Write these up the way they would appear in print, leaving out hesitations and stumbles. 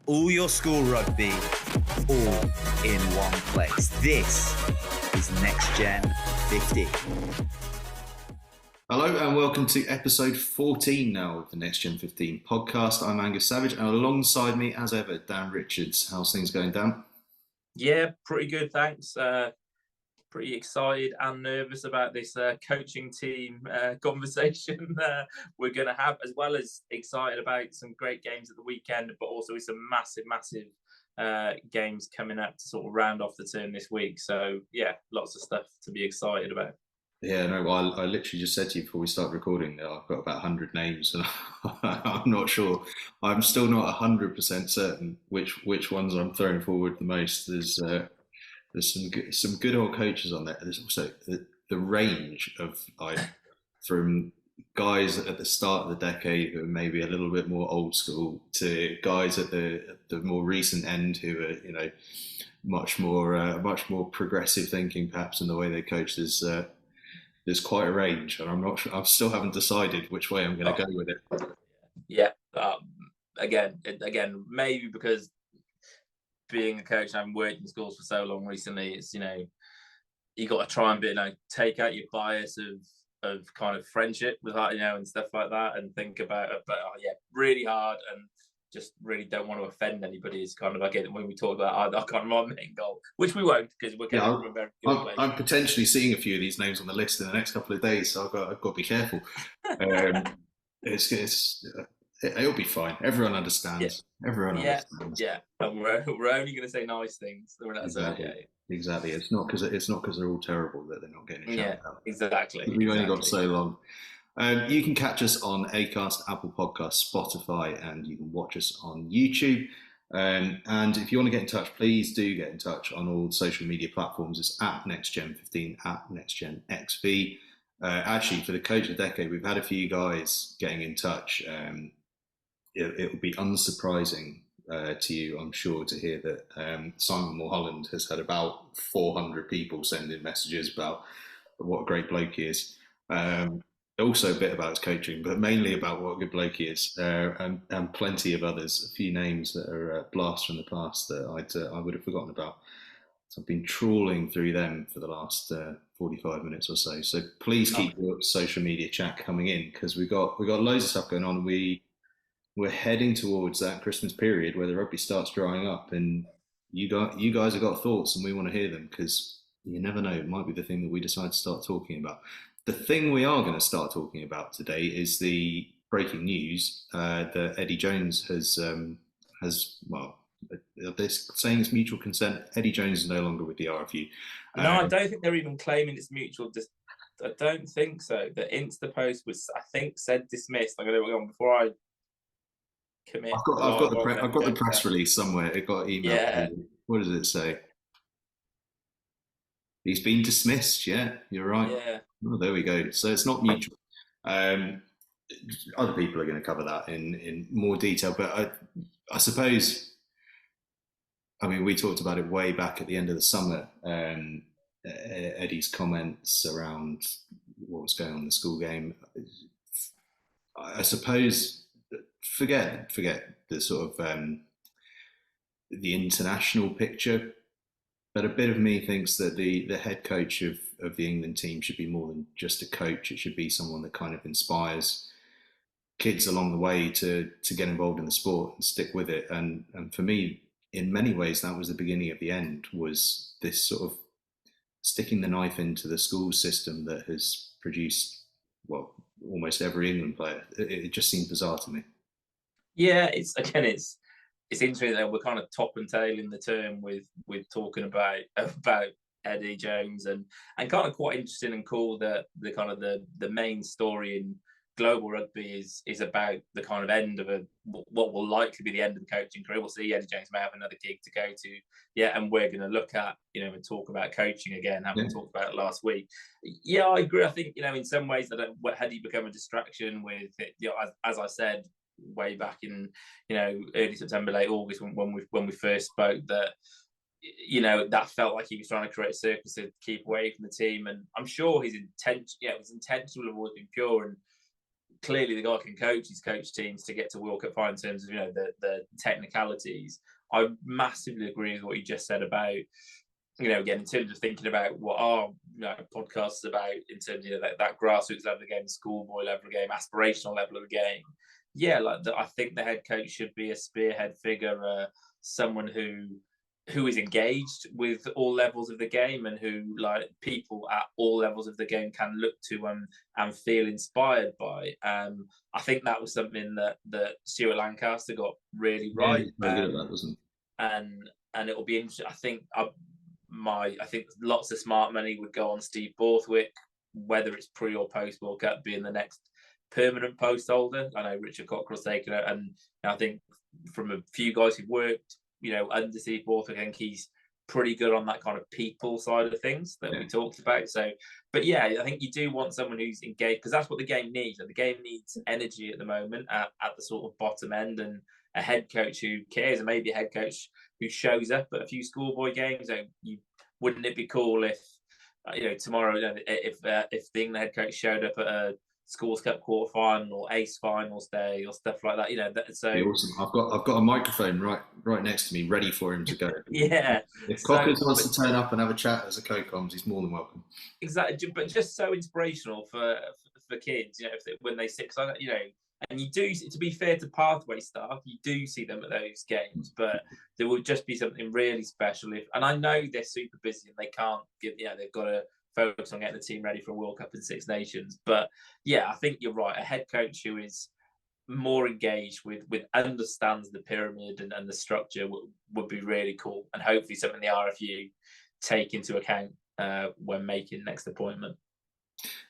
all your school rugby, all in one place. This is NextGen 15. Hello and welcome to episode 14 now of the NextGen15 podcast. I'm Angus Savage and alongside me, as ever, Dan Richards. How's things going, Dan? Yeah, pretty good, thanks. Pretty excited and nervous about this coaching team conversation we're going to have, as well as excited about some great games at the weekend, but also with some massive games coming up to sort of round off the term this week. So, yeah, lots of stuff to be excited about. Yeah, no, I literally just said to you before we start recording that I've got about 100 names and I'm not sure. I'm still not 100% certain which ones I'm throwing forward the most. There's some good old coaches on there. There's also the range of from guys at the start of the decade who are maybe a little bit more old school to guys at the more recent end who are much more progressive thinking perhaps in the way they coach. There's quite a range, and I'm not sure. I still haven't decided which way I'm going to go with it. Yeah, again, maybe because being a coach and working in schools for so long recently, it's you got to try and take out your bias of kind of friendship with that, and stuff like that, and think about it. But really hard, and just really don't want to offend anybody. Is kind of like when we talk about our kind of our main goal, which we won't, because we're getting from a very good place. I'm potentially seeing a few of these names on the list in the next couple of days, so I've got to be careful. It'll be fine. Everyone understands. Yeah. Everyone understands. Yeah, and we're only going to say nice things. Exactly. It's not because they're all terrible that they're not getting a shout out. Exactly. We've only got so long. You can catch us on Acast, Apple Podcasts, Spotify, and you can watch us on YouTube. And if you want to get in touch, please do get in touch on all social media platforms. It's at NextGen15, at NextGenXV. Actually, for the Coach of the Decade, we've had a few guys getting in touch. It will be unsurprising to you, I'm sure, to hear that Simon Mulholland has had about 400 people send in messages about what a great bloke he is. Also a bit about his coaching, but mainly about what a good bloke he is, and plenty of others, a few names that are blasts from the past that I would have forgotten about. So I've been trawling through them for the last 45 minutes or so. So please keep your social media chat coming in, because we've got loads of stuff going on. We're heading towards that Christmas period where the rugby starts drying up, and you guys have got thoughts, and we want to hear them, because you never know, it might be the thing that we decide to start talking about. The thing we are going to start talking about today is the breaking news that Eddie Jones has they're saying it's mutual consent. Eddie Jones is no longer with the RFU. No, I don't think they're even claiming it's mutual. I don't think so. The Insta post was, I think, said dismissed. I'm going to go on before I commit. I've got the press release somewhere. It got emailed. Yeah. What does it say? He's been dismissed. Yeah, you're right. Yeah. Oh, there we go. So it's not mutual. Other people are going to cover that in more detail, but I suppose, we talked about it way back at the end of the summer. Eddie's comments around what was going on in the school game. I suppose forget the sort of the international picture. But a bit of me thinks that the head coach of the England team should be more than just a coach. It should be someone that kind of inspires kids along the way to get involved in the sport and stick with it. And for me, in many ways, that was the beginning of the end, was this sort of sticking the knife into the school system that has produced, almost every England player. It just seemed bizarre to me. Yeah, it's interesting that we're kind of top and tail in the term with talking about Eddie Jones, and kind of quite interesting and cool that the kind of the main story in global rugby is about the kind of end of what will likely be the end of the coaching career. We'll see. Eddie Jones may have another gig to go to, and we're going to look at and talk about coaching again, having talked about it last week. Yeah, I agree. I think in some ways that had he become a distraction with it, as I said way back in early September, late August, when we first spoke, that that felt like he was trying to create a circus to keep away from the team, and I'm sure his intention, his intention will have always been pure. And clearly the guy can coach teams to get to World Cup final in terms of, you know, the technicalities. I massively agree with what you just said about, you know, again, in terms of thinking about what our, you know, podcast is about, in terms of, you know, that grassroots level of the game, schoolboy level of the game, aspirational level of the game. Yeah, like I think the head coach should be a spearhead figure, someone who is engaged with all levels of the game, and who, like, people at all levels of the game can look to and feel inspired by. I think that was something that Stuart Lancaster got really right. Yeah, very good at that, wasn't he? And it will be interesting. I think lots of smart money would go on Steve Borthwick, whether it's pre or post World Cup, being the next permanent post holder. I know Richard Cockrell's taken it, and I think from a few guys who've worked, you know, under Steve Borthwick, I think he's pretty good on that kind of people side of things that we talked about. So, but yeah, I think you do want someone who's engaged, because that's what the game needs. And the game needs energy at the moment at the sort of bottom end, and a head coach who cares, and maybe a head coach who shows up at a few schoolboy games. Wouldn't it be cool if, you know, tomorrow, if the England head coach showed up at a Schools Cup quarter final or Ace finals day or stuff like that, you know? So awesome. I've got a microphone right next to me, ready for him to go. Yeah. If Cockers wants to turn up and have a chat as a co-coms, he's more than welcome. Exactly, but just so inspirational for kids, you know, when they sit, you know. And you do, to be fair to Pathway staff, you do see them at those games, but there will just be something really special and I know they're super busy and they can't give, you know, they've got to focus on getting the team ready for a World Cup in Six Nations. But yeah, I think you're right. A head coach who is more engaged with understands the pyramid and the structure would be really cool, and hopefully something the RFU take into account when making next appointment.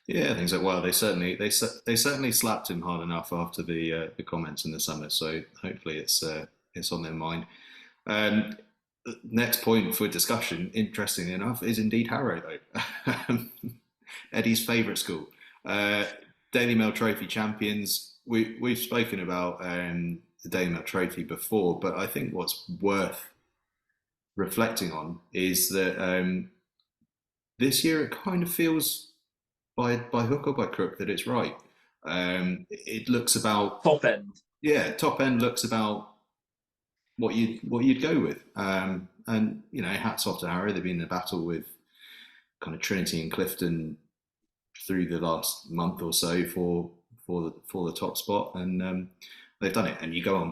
Yeah, I think so. Well, they certainly slapped him hard enough after the comments in the summer. So hopefully it's on their mind. Next point for discussion, interestingly enough, is indeed Harrow, though. Eddie's favourite school, Daily Mail Trophy champions. We've spoken about the Daily Mail Trophy before, but I think what's worth reflecting on is that this year it kind of feels, by hook or by crook, that it's right. It looks about top end. Yeah, top end looks about what you'd go with. And you know, hats off to Harrow. They've been in a battle with kind of Trinity and Clifton through the last month or so for the top spot, and they've done it. And you go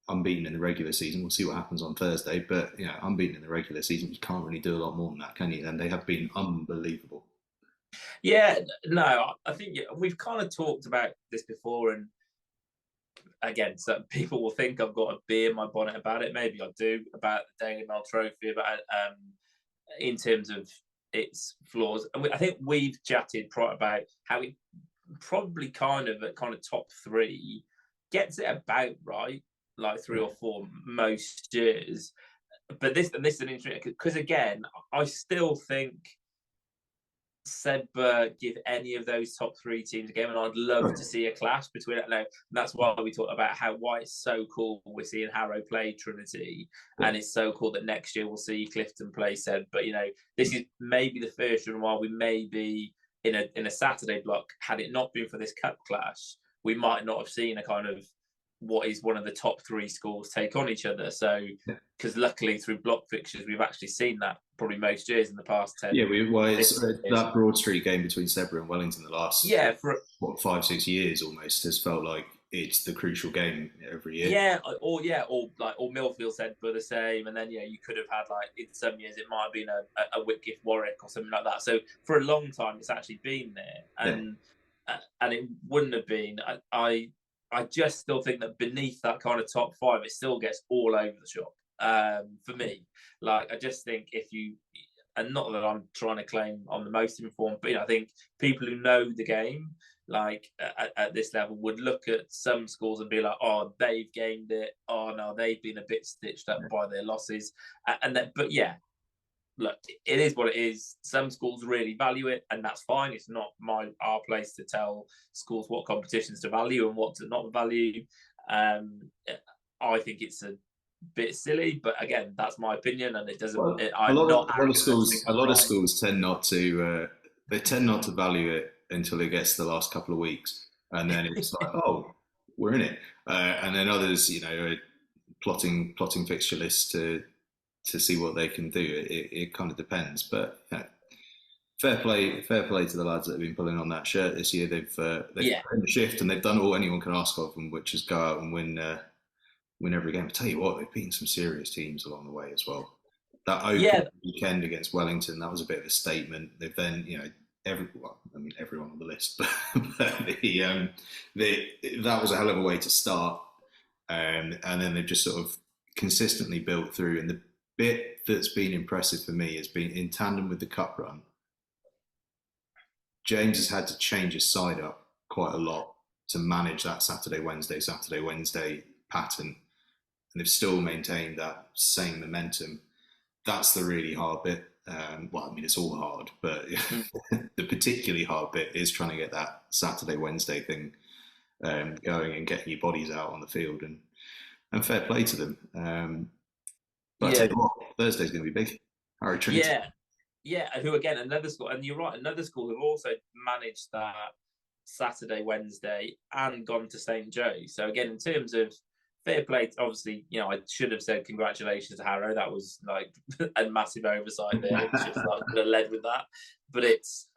unbeaten in the regular season. We'll see what happens on Thursday, but you know, unbeaten in the regular season, you can't really do a lot more than that, can you? And they have been unbelievable. Yeah, no, I think we've kind of talked about this before, and again, some people will think I've got a bee in my bonnet about it. Maybe I do, about the Daily Mail Trophy, about in terms of its flaws. And I think we've chatted about how it probably kind of top three gets it about right, like 3 or 4 most years. But this is an interesting, because again, I still think Seb give any of those top 3 teams a game, and I'd love to see a clash between it. And that's why we talked about why it's so cool we're seeing Harrow play Trinity, and it's so cool that next year we'll see Clifton play Seb. But you know, this is maybe the first year in a while we may be in a Saturday block. Had it not been for this cup clash, we might not have seen a kind of what is one of the top 3 schools take on each other. So, because luckily through block fixtures, we've actually seen that probably most years in the past 10. Yeah, that Broad Street game between Sedbergh and Wellington the last 5-6 years almost has felt like it's the crucial game every year. Yeah, or Millfield Sedbergh the same, and then you could have had, like, in some years it might have been a Whitgift Warwick or something like that. So for a long time it's actually been there, and it wouldn't have been. I just still think that beneath that kind of top 5, it still gets all over the shop. For me, like, I just think and not that I'm trying to claim I'm the most informed, but I think people who know the game, like at this level, would look at some schools and be like, oh, they've gained it. Oh no, they've been a bit stitched up by their losses. But yeah, look, it is what it is. Some schools really value it, and that's fine. It's not our place to tell schools what competitions to value and what to not value. I think it's a bit silly, but again, that's my opinion, and it doesn't. A lot of schools tend not to. They tend not to value it until it gets to the last couple of weeks, and then it's like, oh, we're in it. And then others, are plotting fixture lists to see what they can do. It kind of depends, but fair play to the lads that have been pulling on that shirt this year. They've put in the shift, and they've done all anyone can ask of them, which is go out and win every game. I tell you what, they've beaten some serious teams along the way as well. That opening weekend against Wellington, that was a bit of a statement. They've then, everyone on the list, but that was a hell of a way to start. And then they've just sort of consistently built through. And the bit that's been impressive for me has been in tandem with the cup run. James has had to change his side up quite a lot to manage that Saturday, Wednesday pattern. And they've still maintained that same momentum. That's the really hard bit. It's all hard, but the particularly hard bit is trying to get that Saturday, Wednesday thing going and getting your bodies out on the field, and fair play to them. But I tell you what, Thursday's going to be big. Harrow Trinity. Yeah, who again, another school, and you're right, another school who've also managed that Saturday, Wednesday, and gone to St. Joe's. So again, in terms of fair play, obviously, I should have said congratulations to Harrow. That was like a massive oversight there. It should have led with that. But it's,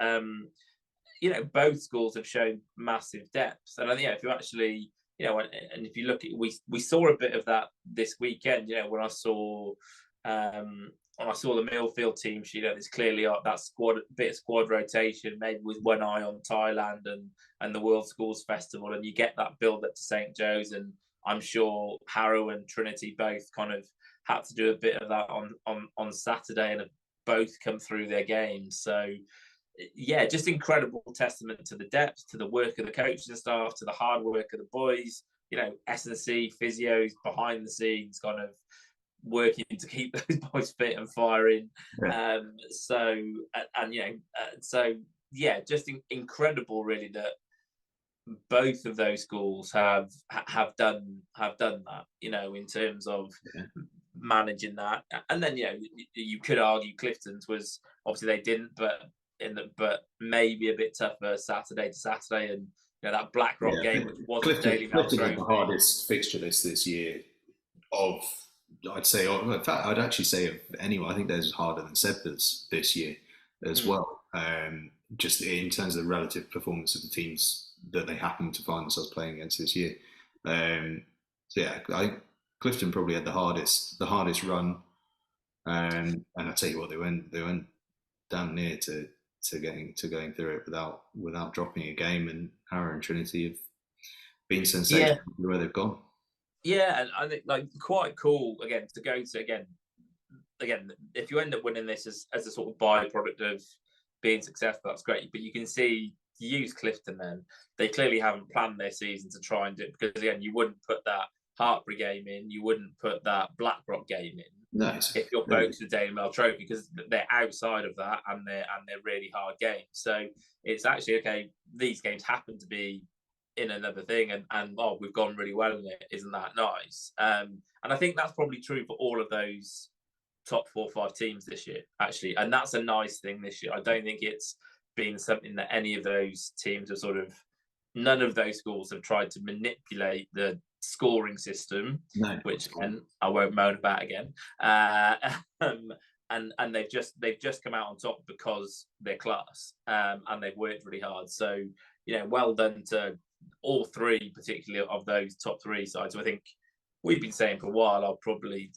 both schools have shown massive depth. And I think, if you actually, and if you look at, we saw a bit of that this weekend, when I saw the Millfield team sheet, there's clearly that bit of squad rotation, maybe with one eye on Thailand and the World Schools Festival, and you get that build up to St. Joe's, and I'm sure Harrow and Trinity both kind of had to do a bit of that on Saturday, and have both come through their games. So yeah, just incredible testament to the depth, to the work of the coaching staff, to the hard work of the boys. S&C physios behind the scenes, kind of working to keep those boys fit and firing. Just incredible, really, that both of those schools have done that, in terms of managing that. And then you could argue Clifton's was, obviously they didn't, but maybe a bit tougher Saturday to Saturday, and that Blackrock game, which wasn't Daily Mail Trophy. Clifton had the hardest fixture list this year I'd say, in fact, I'd actually say of anyone. I think theirs is harder than Seb's this year as well. Just in terms of the relative performance of the teams that they happen to find themselves playing against this year. I think Clifton probably had the hardest run. And I tell you what, they went damn near to going through it without dropping a game. And Harrow and Trinity have been sensational where they've gone. Yeah, and I think quite cool again to go to again. If you end up winning this as a sort of byproduct of being successful, that's great. But you can see, use Clifton, then they clearly haven't planned their season to try and do it, because again, you wouldn't put that Hartpury game in, you wouldn't put that Blackrock game in. Nice. If you're focused on the Daily Mail Trophy, because they're outside of that, and they're really hard games. So it's actually okay. These games happen to be in another thing, and we've gone really well in it. Isn't that nice? And I think that's probably true for all of those top 4 or 5 teams this year, actually. And that's a nice thing this year. I don't think it's been something that any of those teams have none of those schools have tried to manipulate the scoring system, which I won't moan about again. And they've just come out on top because they're class, and they've worked really hard. So well done to all 3, particularly of those top 3 sides. So I think we've been saying for a while, I'll probably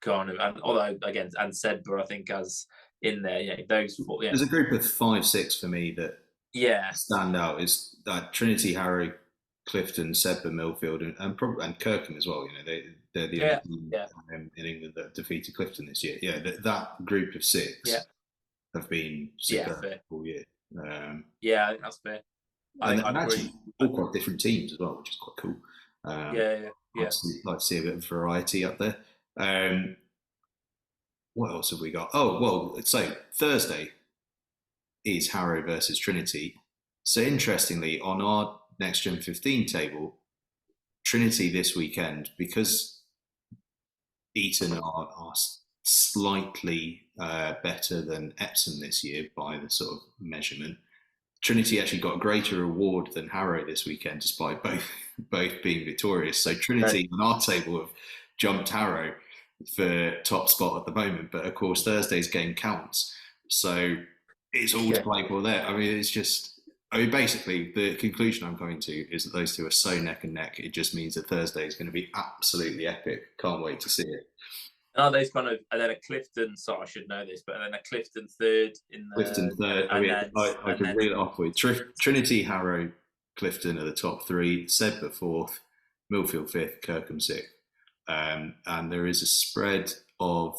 kind of, and although again, and Sedber I think as in there, those 4. There's a group of 5-6 for me that stand out. Is Trinity, Harrow, Clifton, Sedber, Millfield, and Kirkham as well. They're the only team in England that defeated Clifton this year. That group of 6 have been superb all year. I think that's fair. And actually, all quite different teams as well, which is quite cool. I'd like to see a bit of variety up there. What else have we got? So Thursday is Harrow versus Trinity. So interestingly, on our Next Gen 15 table, Trinity this weekend, because Eton are slightly better than Epsom this year by the sort of measurement, Trinity actually got a greater award than Harrow this weekend, despite both being victorious. So Trinity on our table have jumped Harrow for top spot at the moment, but of course Thursday's game counts, so it's all to play for there. I mean, basically the conclusion I'm coming to is that those two are so neck and neck. It just means that Thursday is going to be absolutely epic. Can't wait to see it. Are those kind of, and then a Clifton, so I should know this, but then a Clifton third in the Clifton third. I can reel it off with Trinity, Harrow, Clifton are the top three. Sedbergh fourth, Millfield fifth, Kirkham sixth. And there is a spread of,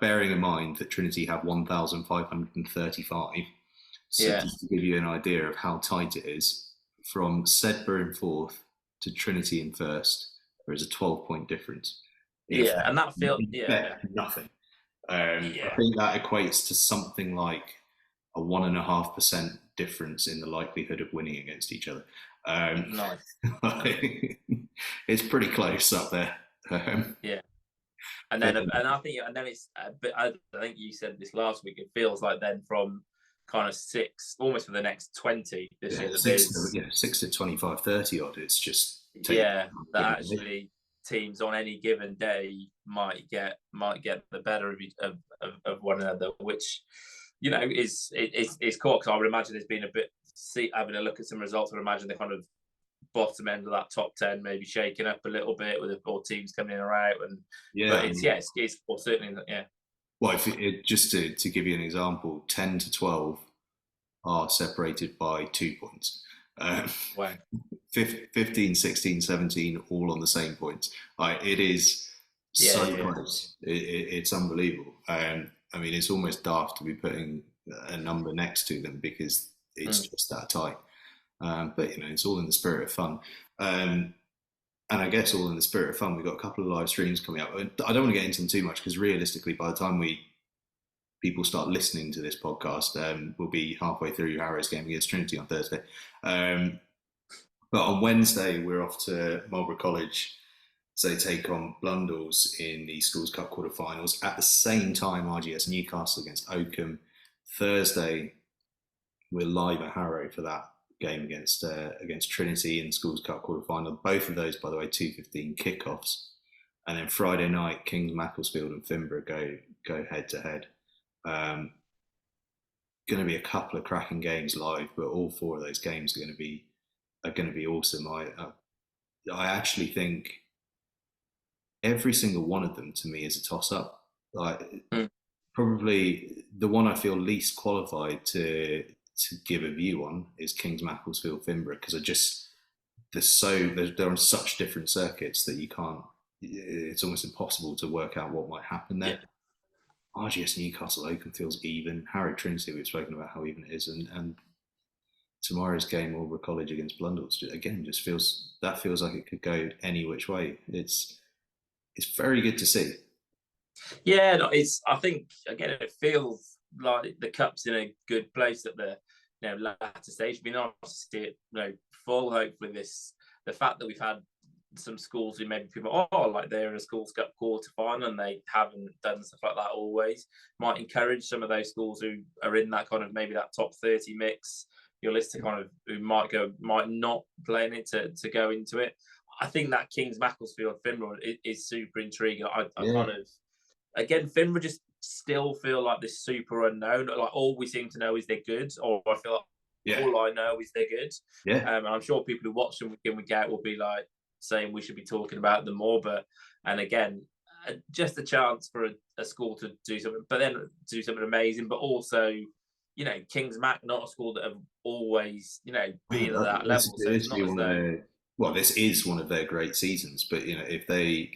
bearing in mind that Trinity have 1,535. So just to give you an idea of how tight it is, from Sedbergh in fourth to Trinity in first, there is a 12-point difference. And that feels nothing. I think that equates to something like a 1.5% difference in the likelihood of winning against each other. Nice. It's pretty close up there. And then it's. I think you said this last week. It feels like then from kind of 6, almost for the next 20 this year. 6 to 25, 30 odd. It's just that actually teams on any given day might get the better of one another, which is cool, because I would imagine there's been a bit. Having a look at some results, I would imagine the kind of bottom end of that top 10 maybe shaking up a little bit with all teams coming in or out, but it's certainly Well, just to give you an example, 10 to 12 are separated by 2 points. Wow. 15, 16, 17, all on the same points. It is so close. It's unbelievable. I mean, it's almost daft to be putting a number next to them because it's just that tight. But it's all in the spirit of fun. And I guess all in the spirit of fun, we've got a couple of live streams coming up. I don't want to get into them too much because realistically, by the time people start listening to this podcast, we'll be halfway through Harrow's game against Trinity on Thursday. But on Wednesday, we're off to Marlborough College. So they take on Blundell's in the Schools Cup quarterfinals. At the same time, RGS Newcastle against Oakham. Thursday, we're live at Harrow for that game against Trinity in the Schools Cup quarterfinal. Both of those, by the way, 2:15 kickoffs. And then Friday night, Kings Macclesfield and Finborough go head to head. Going to be a couple of cracking games live, but all 4 of those games are going to be awesome. I actually think every single one of them to me is a toss up. Probably the one I feel least qualified to give a view on is Kings Macclesfield Finborough, because they're on such different circuits that you can't. It's almost impossible to work out what might happen there. RGS Newcastle Oakham feels even. Harrow Trinity, we've spoken about how even it is, and tomorrow's game, Marlborough College against Blundell's, again, feels like it could go any which way. It's very good to see. Yeah, I think again it feels like the cup's in a good place at the latter stage. It'd be nice to see it full. Hopefully, the fact that we've had some schools who maybe people like they're in a Schools Cup quarter final and they haven't done stuff like that always, might encourage some of those schools who are in that kind of maybe that top 30 mix. Your list of kind of who might not play in it to go into it. I think that Kings Macclesfield Finborough is super intriguing. I kind of, again, Finborough just still feel like this super unknown. Like all we seem to know is they're good, or I feel like all I know is they're good. And I'm sure people who watch them week in week out will be like saying we should be talking about them more. And again, just a chance for a school to do something, but then do something amazing. But also, Kings Mac, not a school that have always, been at that level. This is one of their great seasons. But if they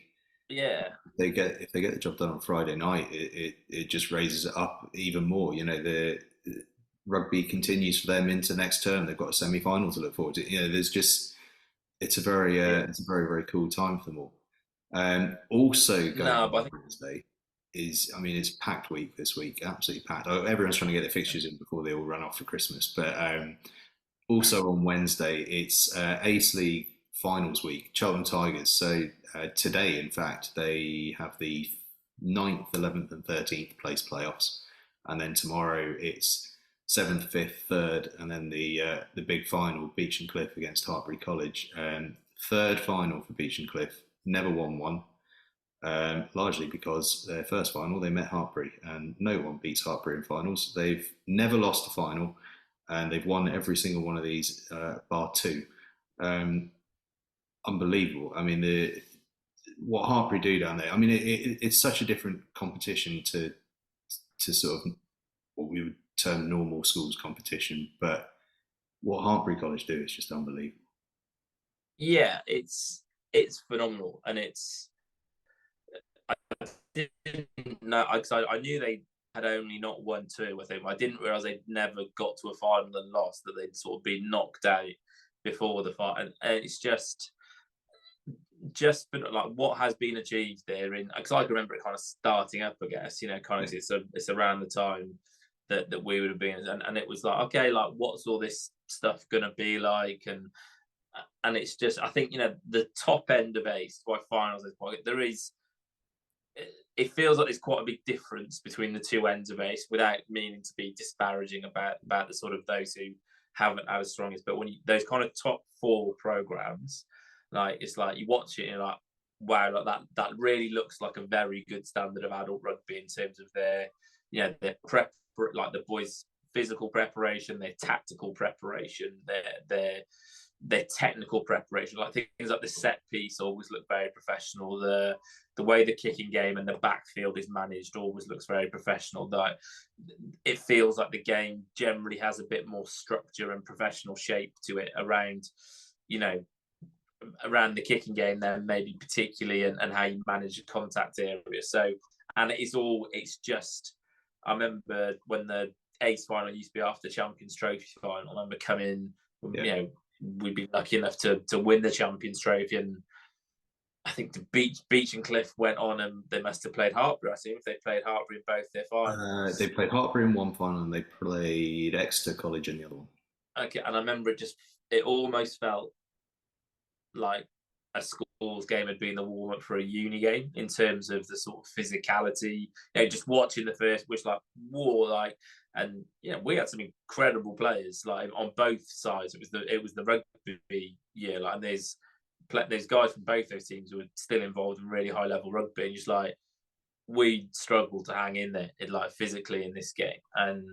get the job done on Friday night, it just raises it up even more. The rugby continues for them into next term. They've got a semi-final to look forward to. It's a very very cool time for them all. Also going on Wednesday it's packed week this week, absolutely packed. Everyone's trying to get their fixtures in before they all run off for Christmas. But also on Wednesday, it's Ace League finals week, Cheltenham Tigers. So today, in fact, they have the 9th, 11th and 13th place playoffs. And then tomorrow, it's 7th, 5th, 3rd, and then the big final, Beach and Cliff against Hartbury College. 3rd final for Beach and Cliff, never won one, largely because their first final they met Hartbury, and no one beats Hartbury in finals. They've never lost a final, and they've won every single one of these, bar 2. Unbelievable. I mean, what Hartbury do down there. I mean, it's such a different competition to sort of what we would term normal schools competition, but what Hartbury College do is just unbelievable. Yeah, it's phenomenal, and I didn't know, because I knew they had only not won 2. I think I didn't realise they'd never got to a final and lost, that they'd sort of been knocked out before the final, and it's just been like what has been achieved there, in because I can remember it kind of starting up, I guess, kind of it's around the time that we would have been, and it was like, okay, like what's all this stuff gonna be like, and it's just, I think, the top end of ACE by finals is there is, it feels like there's quite a big difference between the two ends of ACE, without meaning to be disparaging about the sort of those who haven't had as strongest, but when those kind of top 4 programs, like it's like you watch it and you're like, wow, like that really looks like a very good standard of adult rugby in terms of their their prep, like the boys' physical preparation, their tactical preparation, their technical preparation, like things like the set piece always look very professional. The way the kicking game and the backfield is managed always looks very professional. That it feels like the game generally has a bit more structure and professional shape to it around the kicking game, then maybe particularly, and how you manage the contact area. So, and it's just, I remember when the ACE final used to be after Champions Trophy final. I remember coming, we'd be lucky enough to win the Champions Trophy, and I think the Beach and Cliff went on, and they must have played Hartbury. I think they played Hartbury in both their finals. They played Hartbury in one final, and they played Exeter College in the other one. Okay, and I remember it almost felt like a schools game had been the warm up for a uni game in terms of the sort of physicality. Just watching the first, which like whoa, like, and we had some incredible players like on both sides. It was the rugby year, like, and there's guys from both those teams who were still involved in really high level rugby, and just like we struggled to hang in there, like physically in this game. And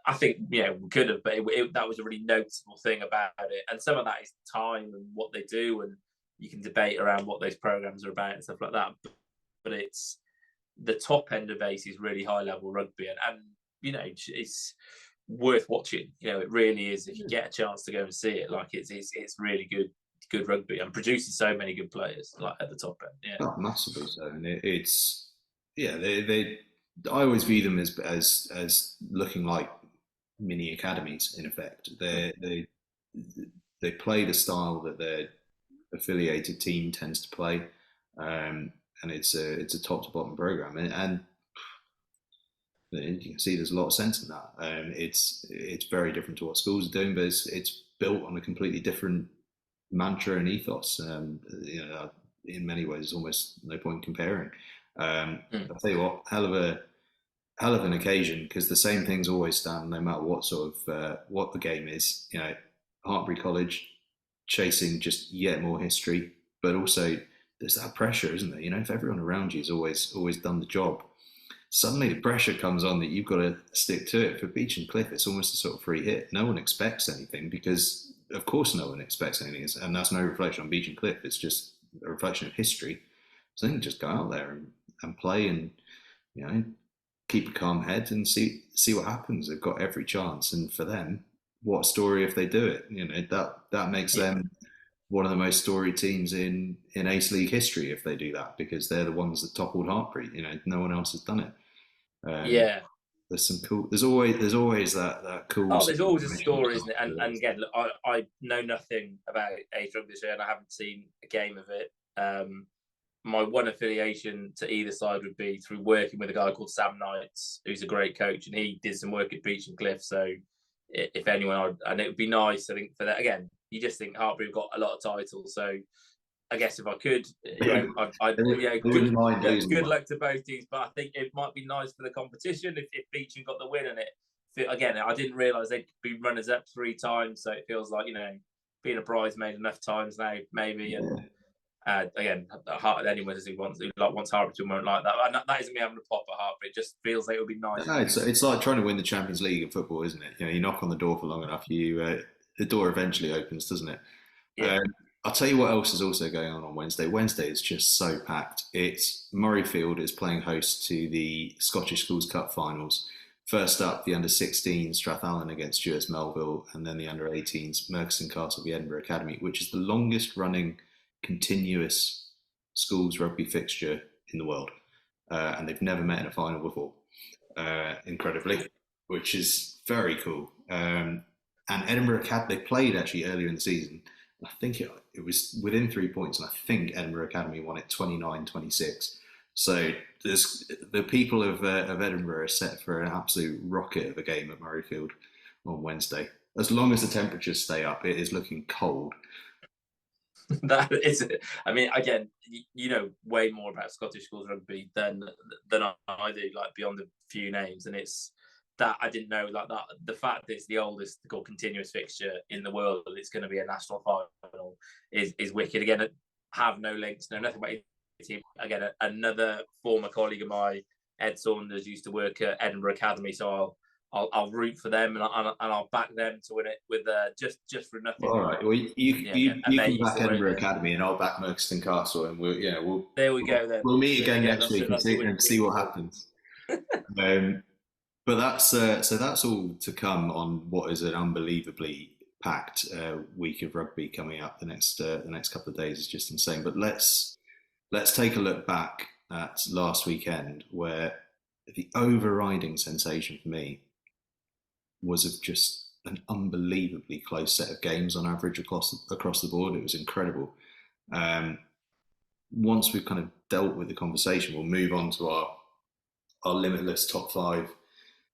I think we could have, but that was a really noticeable thing about it. And some of that is time and what they do, and you can debate around what those programs are about and stuff like that. But it's the top end of ACE is really high level rugby, and it's worth watching. It really is. If you get a chance to go and see it, like it's really good rugby, and produces so many good players like at the top end. Yeah, massively so. And it's they I always view them as looking like mini academies in effect. They play the style that their affiliated team tends to play, and it's a top to bottom program, and you can see there's a lot of sense in that. It's very different to what schools are doing, but it's built on a completely different mantra and ethos. In many ways, there's almost no point comparing. I'll tell you what, hell of an occasion, because the same things always stand no matter what sort of what the game is. Hartbury College chasing just yet more history, but also there's that pressure, isn't there? If everyone around you has always done the job, suddenly the pressure comes on that you've got to stick to it. For Beach and Cliff, it's almost a sort of free hit. No one expects anything, because of course no one expects anything, and that's no reflection on Beach and Cliff. It's just a reflection of history. So they can just go out there and play, and keep a calm head and see what happens. They've got every chance, and for them, what story if they do it? That makes them one of the most storied teams in ACE League history if they do that, because they're the ones that toppled Hartbury. No one else has done it. There's some cool. There's always that cool. Oh, there's always a story, isn't it? And again, look, I know nothing about ACE Rugby this year, and I haven't seen a game of it. My one affiliation to either side would be through working with a guy called Sam Knights, who's a great coach, and he did some work at Beach and Cliff. So if anyone, and it would be nice, I think, for that. Again, you just think Hartbury have got a lot of titles, so I guess if I could, good luck to both teams. But I think it might be nice for the competition if Beach got the win, and it again, I didn't realise they'd be runners up 3 times, so it feels like, you know, being a bridesmaid enough times now, maybe. And again, anyone who wants Hartlepool won't like that. And that isn't me having a pop at Hartlepool. It just feels like it would be nice. No, it's like trying to win the Champions League in football, isn't it? You know, you knock on the door for long enough, the door eventually opens, doesn't it? Yeah. I'll tell you what else is also going on Wednesday. Wednesday is just so packed. It's Murrayfield is playing host to the Scottish Schools Cup finals. First up, the under-16 Strathallan against Stuarts Melville, and then the under-18s Merchiston Castle v Edinburgh Academy, which is the longest running continuous schools rugby fixture in the world. And they've never met in a final before, incredibly, which is very cool. And Edinburgh Academy, they played actually earlier in the season. I think it was within 3 points, and I think Edinburgh Academy won it 29-26. So the people of Edinburgh are set for an absolute rocket of a game at Murrayfield on Wednesday. As long as the temperatures stay up, it is looking cold. That is, I mean, again, you know way more about Scottish schools rugby than I do, like beyond a few names, and it's that I didn't know, like that. The fact that it's the oldest continuous fixture in the world, it's going to be a national final, is wicked. Again, I have no links, no nothing about it. Again, another former colleague of mine, Ed Saunders, used to work at Edinburgh Academy, so I'll root for them and I'll back them to win it with just for nothing. All right. Well, you can back Edinburgh Academy and I'll back Merchiston Castle, and we'll there we go then. We'll meet again next week and see what happens. But that's all to come on what is an unbelievably packed week of rugby coming up. The next couple of days is just insane. But let's take a look back at last weekend, where the overriding sensation for me was of just an unbelievably close set of games on average across the board. It was incredible. Once we've kind of dealt with the conversation, we'll move on to our Limitless top 5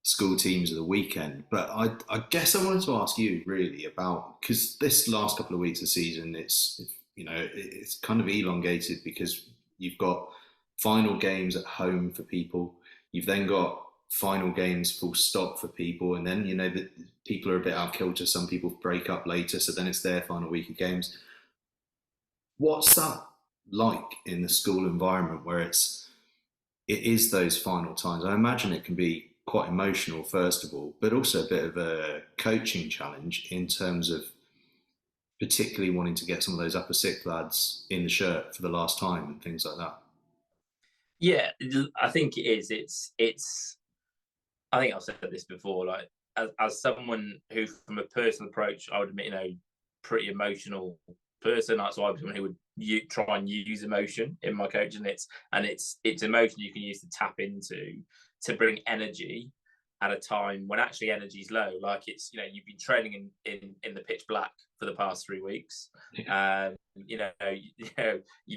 school teams of the weekend. But I guess I wanted to ask you really about, because this last couple of weeks of the season, it's kind of elongated because you've got final games at home for people. You've then got final games full stop for people, and then that people are a bit out of kilter. Some people break up later, so then it's their final week of games. What's that like in the school environment where it is those final times? I imagine it can be quite emotional first of all, but also a bit of a coaching challenge in terms of particularly wanting to get some of those upper sixth lads in the shirt for the last time and things like that. Yeah, I think it is. It's. I think I've said this before. Like as someone who, from a personal approach, I would admit, pretty emotional person. So I'm someone who would try and use emotion in my coaching. It's emotion you can use to tap into to bring energy at a time when actually energy is low. Like it's you've been training in the pitch black for the past 3 weeks. You've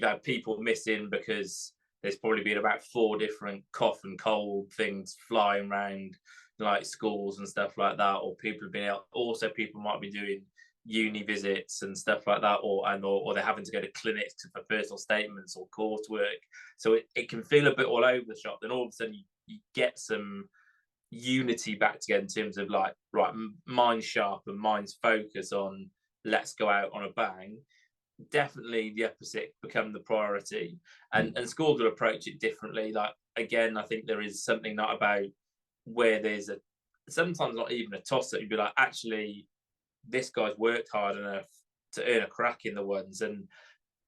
had people missing because there's probably been about 4 different cough and cold things flying around like schools and stuff like that, or people have been out. Also, people might be doing uni visits and stuff like that, or they're having to go to clinics for personal statements or coursework. So it can feel a bit all over the shop. Then all of a sudden you get some unity back together in terms of like, right, mind's sharp and mind's focus on let's go out on a bang. Definitely the upper six become the priority, and schools will approach it differently. Like again, I think there is something not about where there's sometimes not even a toss that you'd be like, actually this guy's worked hard enough to earn a crack in the ones. And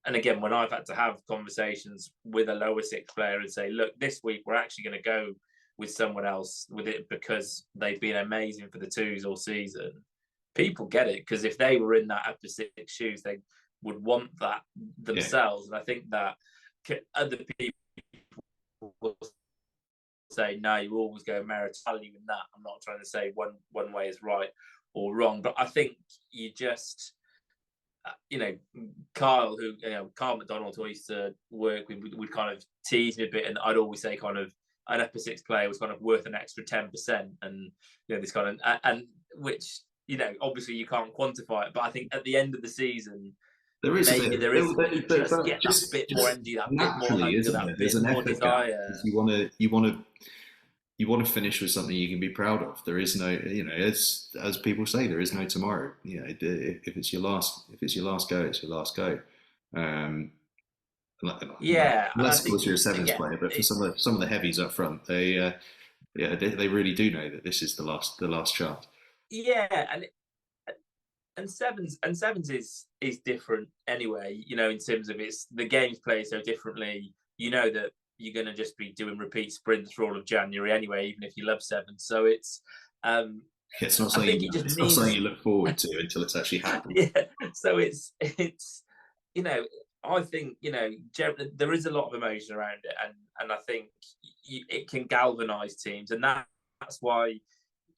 again, when I've had to have conversations with a lower six player and say, look, this week we're actually going to go with someone else with it because they've been amazing for the twos all season, people get it, because if they were in that upper six shoes, they would want that themselves. Yeah. And I think that other people will say, no, you always go meritorious in that. I'm not trying to say one way is right or wrong, but I think you just, Kyle McDonald, who I used to work with, would kind of tease me a bit, and I'd always say kind of an upper six player was kind of worth an extra 10%, and this kind of, and which obviously you can't quantify it, but I think at the end of the season, there is a bit more energy, that bit more hunger, that bit more desire. You want to you want to finish with something you can be proud of. There is no, as people say, there is no tomorrow. If it's your last go, it's your last go. Yeah, and I Unless of think course you're a sevens again, player, but for some of the heavies up front, they really do know that this is the last chance. yeah, and sevens is different anyway. In terms of the games played so differently. You know that you're going to just be doing repeat sprints for all of January anyway, even if you love sevens. So it's It's not I think something it just it's not means something you look forward to until it's actually happened. yeah. So it's I think there is a lot of emotion around it, and I think it can galvanise teams, and that's why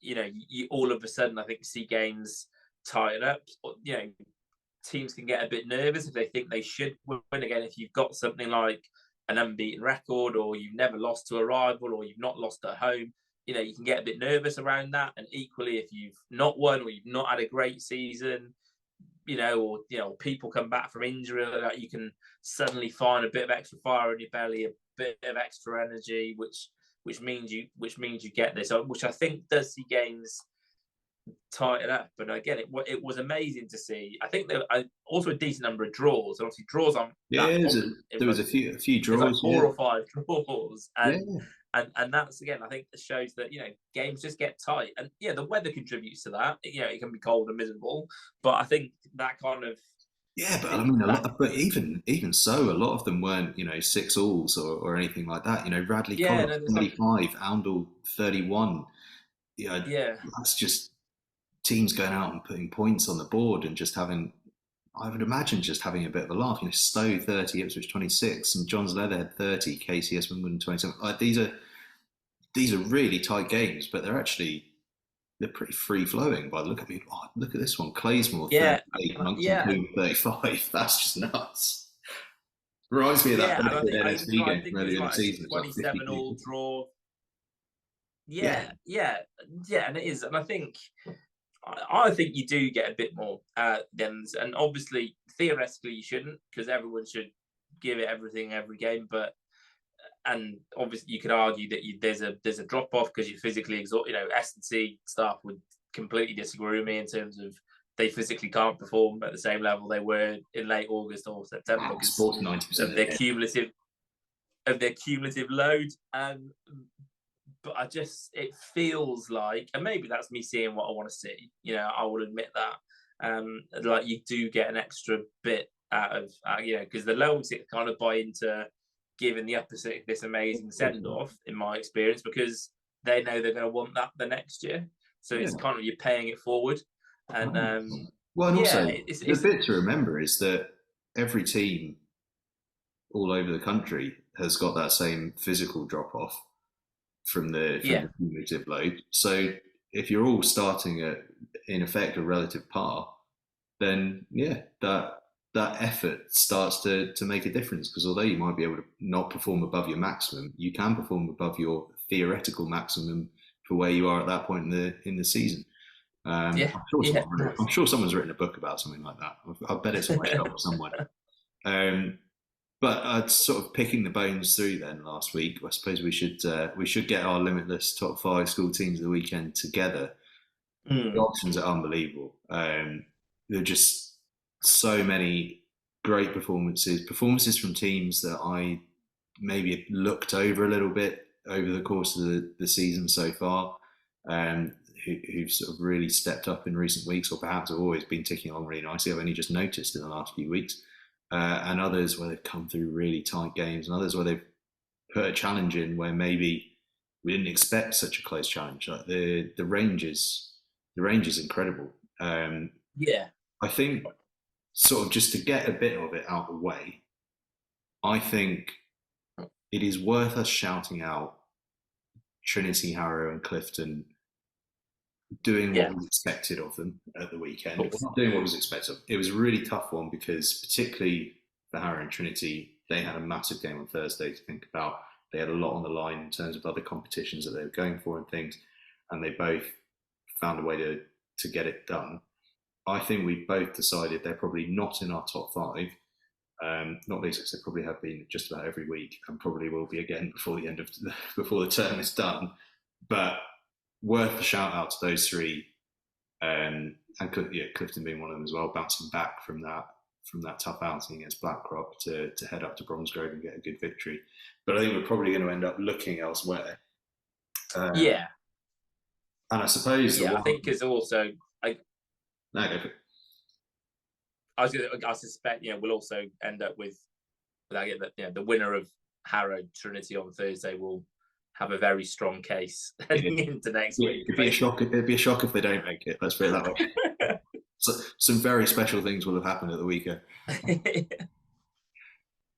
you all of a sudden I think see games tighten up. Teams can get a bit nervous if they think they should win again. If you've got something like an unbeaten record, or you've never lost to a rival, or you've not lost at home, you can get a bit nervous around that. And equally, if you've not won or you've not had a great season, or people come back from injury, like you can suddenly find a bit of extra fire in your belly, a bit of extra energy, which means you get this, which I think does see games tighten up. But again, it was amazing to see. I think there also a decent number of draws. Obviously, draws on there was a few draws, like 4 or 5 draws, and yeah. and that's again, I think it shows that games just get tight, and the weather contributes to that. It can be cold and miserable, but I think that kind of but I mean, but even so, a lot of them weren't 6-alls or anything like that. Radley Collins 25, Oundle 31. That's just teams going out and putting points on the board and just having, I would imagine, just having a bit of a laugh. Stowe 30, Ipswich 26, and John's Leatherhead 30, KCS Wimbledon 27. These are really tight games, but they're pretty free flowing by the look of it. Oh, look at this one, Claysmore 38, Monkton 35. That's just nuts. Reminds me of that NXV game from earlier in the season. 27-all draw. Yeah, and it is, and I think you do get a bit more games, and obviously theoretically you shouldn't, because everyone should give it everything every game, and obviously you could argue that there's a drop off because you're physically exhausted. S&C staff would completely disagree with me in terms of they physically can't perform at the same level they were in late August or September because of their cumulative load. But it feels like, and maybe that's me seeing what I want to see. I will admit that, like you do get an extra bit out of, because the lower six kind of buy into giving the upper six this amazing send off, in my experience, because they know they're going to want that the next year. So it's kind of, you're paying it forward. And also the bit to remember is that every team all over the country has got that same physical drop off from the cumulative load. So if you're all starting at, in effect, a relative par, then that effort starts to make a difference, because although you might be able to not perform above your maximum, you can perform above your theoretical maximum for where you are at that point in the season. I'm sure someone's written a book about something like that. I bet it's on my shelf somewhere. But sort of picking the bones through then last week, I suppose we should get our Limitless top 5 school teams of the weekend together. The options are unbelievable. There are just so many great performances from teams that I maybe looked over a little bit over the course of the season so far, who've sort of really stepped up in recent weeks, or perhaps have always been ticking along really nicely. I've only just noticed in the last few weeks. And others where they've come through really tight games, and others where they've put a challenge in where maybe we didn't expect such a close challenge. Like the range is incredible. I think sort of just to get a bit of it out of the way, I think it is worth us shouting out Trinity, Harrow and Clifton doing what was expected of them at the weekend. Not doing what was expected. It was a really tough one because, particularly for Harrow and Trinity, they had a massive game on Thursday to think about. They had a lot on the line in terms of other competitions that they were going for and things, and they both found a way to get it done. I think we both decided they're probably not in our top 5. Not least because they probably have been just about every week, and probably will be again before the term is done. but worth a shout out to those three, and Clifton being one of them as well, bouncing back from that tough outing against Blackrock to head up to Bromsgrove and get a good victory. But I think we're probably going to end up looking elsewhere. Yeah. And I suppose I think it's also no, go for it. I suspect we'll also end up with the winner of Harrow Trinity on Thursday will have a very strong case heading into next week. It'd be a shock if they don't make it. Let's put it that way. So, some very special things will have happened at the weekend.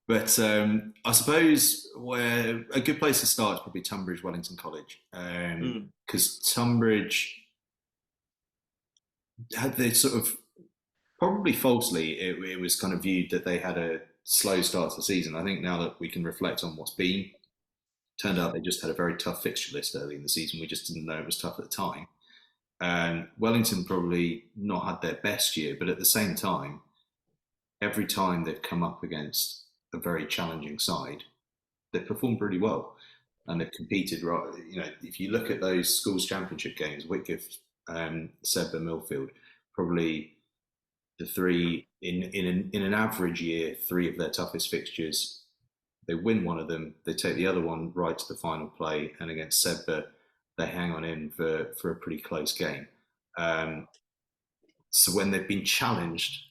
But I suppose where a good place to start is probably Tunbridge Wellington College, because Tunbridge had the sort of, probably falsely, it was kind of viewed that they had a slow start to the season. I think now that we can reflect on what's been, turned out they just had a very tough fixture list early in the season. We just didn't know it was tough at the time. And Wellington probably not had their best year, but at the same time, every time they've come up against a very challenging side, they've performed really well. And they've competed, right? If you look at those schools championship games, Whitgift, Sedbergh, Millfield, probably the three in an average year, three of their toughest fixtures. They win one of them, they take the other one right to the final play, and against Sedbergh, they hang on in for a pretty close game. So when they've been challenged,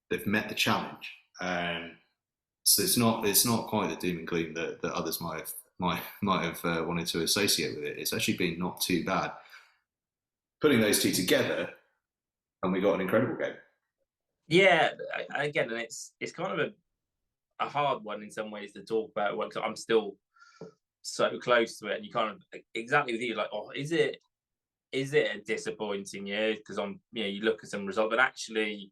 they've met the challenge. So it's not quite the doom and gloom that others might have wanted to associate with it. It's actually been not too bad. Putting those two together, and we got an incredible game. Yeah, again, and it's kind of a hard one in some ways to talk about. Because I'm still so close to it, and you kind of exactly with you, like, oh, is it a disappointing year? Because you look at some results, but actually,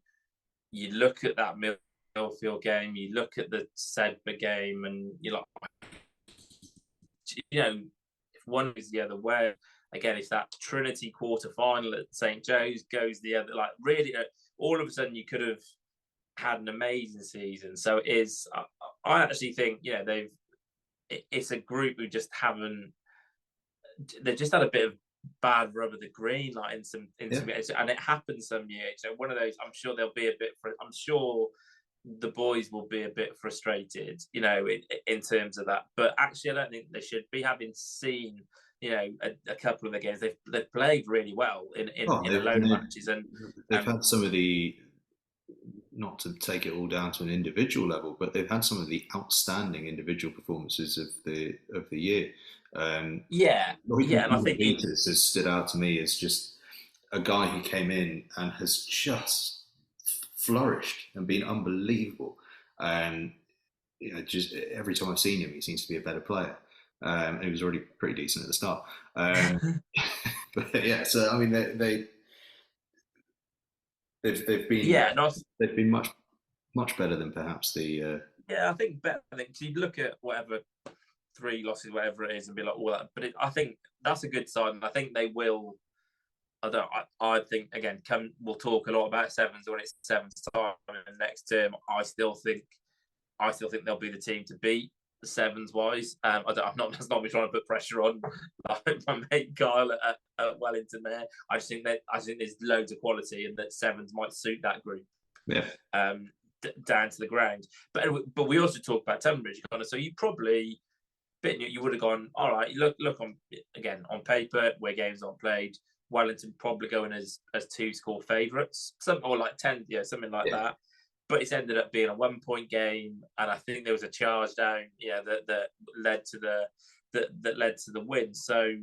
you look at that Millfield game, you look at the Sedbergh game, and you're like, if one is the other way, again, if that Trinity quarter final at St. Joe's goes the other, like really, all of a sudden you could have had an amazing season. So it is. I actually think it's a group who just haven't. They've just had a bit of bad rub of the green, like in some games, and it happens some years. So one of those, I'm sure they'll be a bit. I'm sure the boys will be a bit frustrated, in terms of that. But actually, I don't think they should be. Having seen, a couple of the games, they've played really well in a load of matches, and they've had some of the. Not to take it all down to an individual level, but they've had some of the outstanding individual performances of the year. And I think Peters has stood out to me as just a guy who came in and has just flourished and been unbelievable. And just every time I've seen him, he seems to be a better player. And he was already pretty decent at the start. But yeah, so I mean, they've been much better than perhaps the. I think better. I think you look at whatever 3 losses, whatever it is, and be like all that. But I think that's a good sign. I think they will. I think again, we'll talk a lot about Sevens when it's Sevens time and next term. I still think they'll be the team to beat. Sevens wise, that's not me trying to put pressure on my mate Kyle at Wellington there. I think there's loads of quality, and that Sevens might suit that group. Yeah. Down to the ground, but we also talk about Tunbridge, kind of. So you probably, you would have gone, all right. Look on paper where games aren't played. Wellington probably going as 2 score favourites, or like 10, something like that. But it's ended up being a 1-point game, and I think there was a charge down, that led to the win. So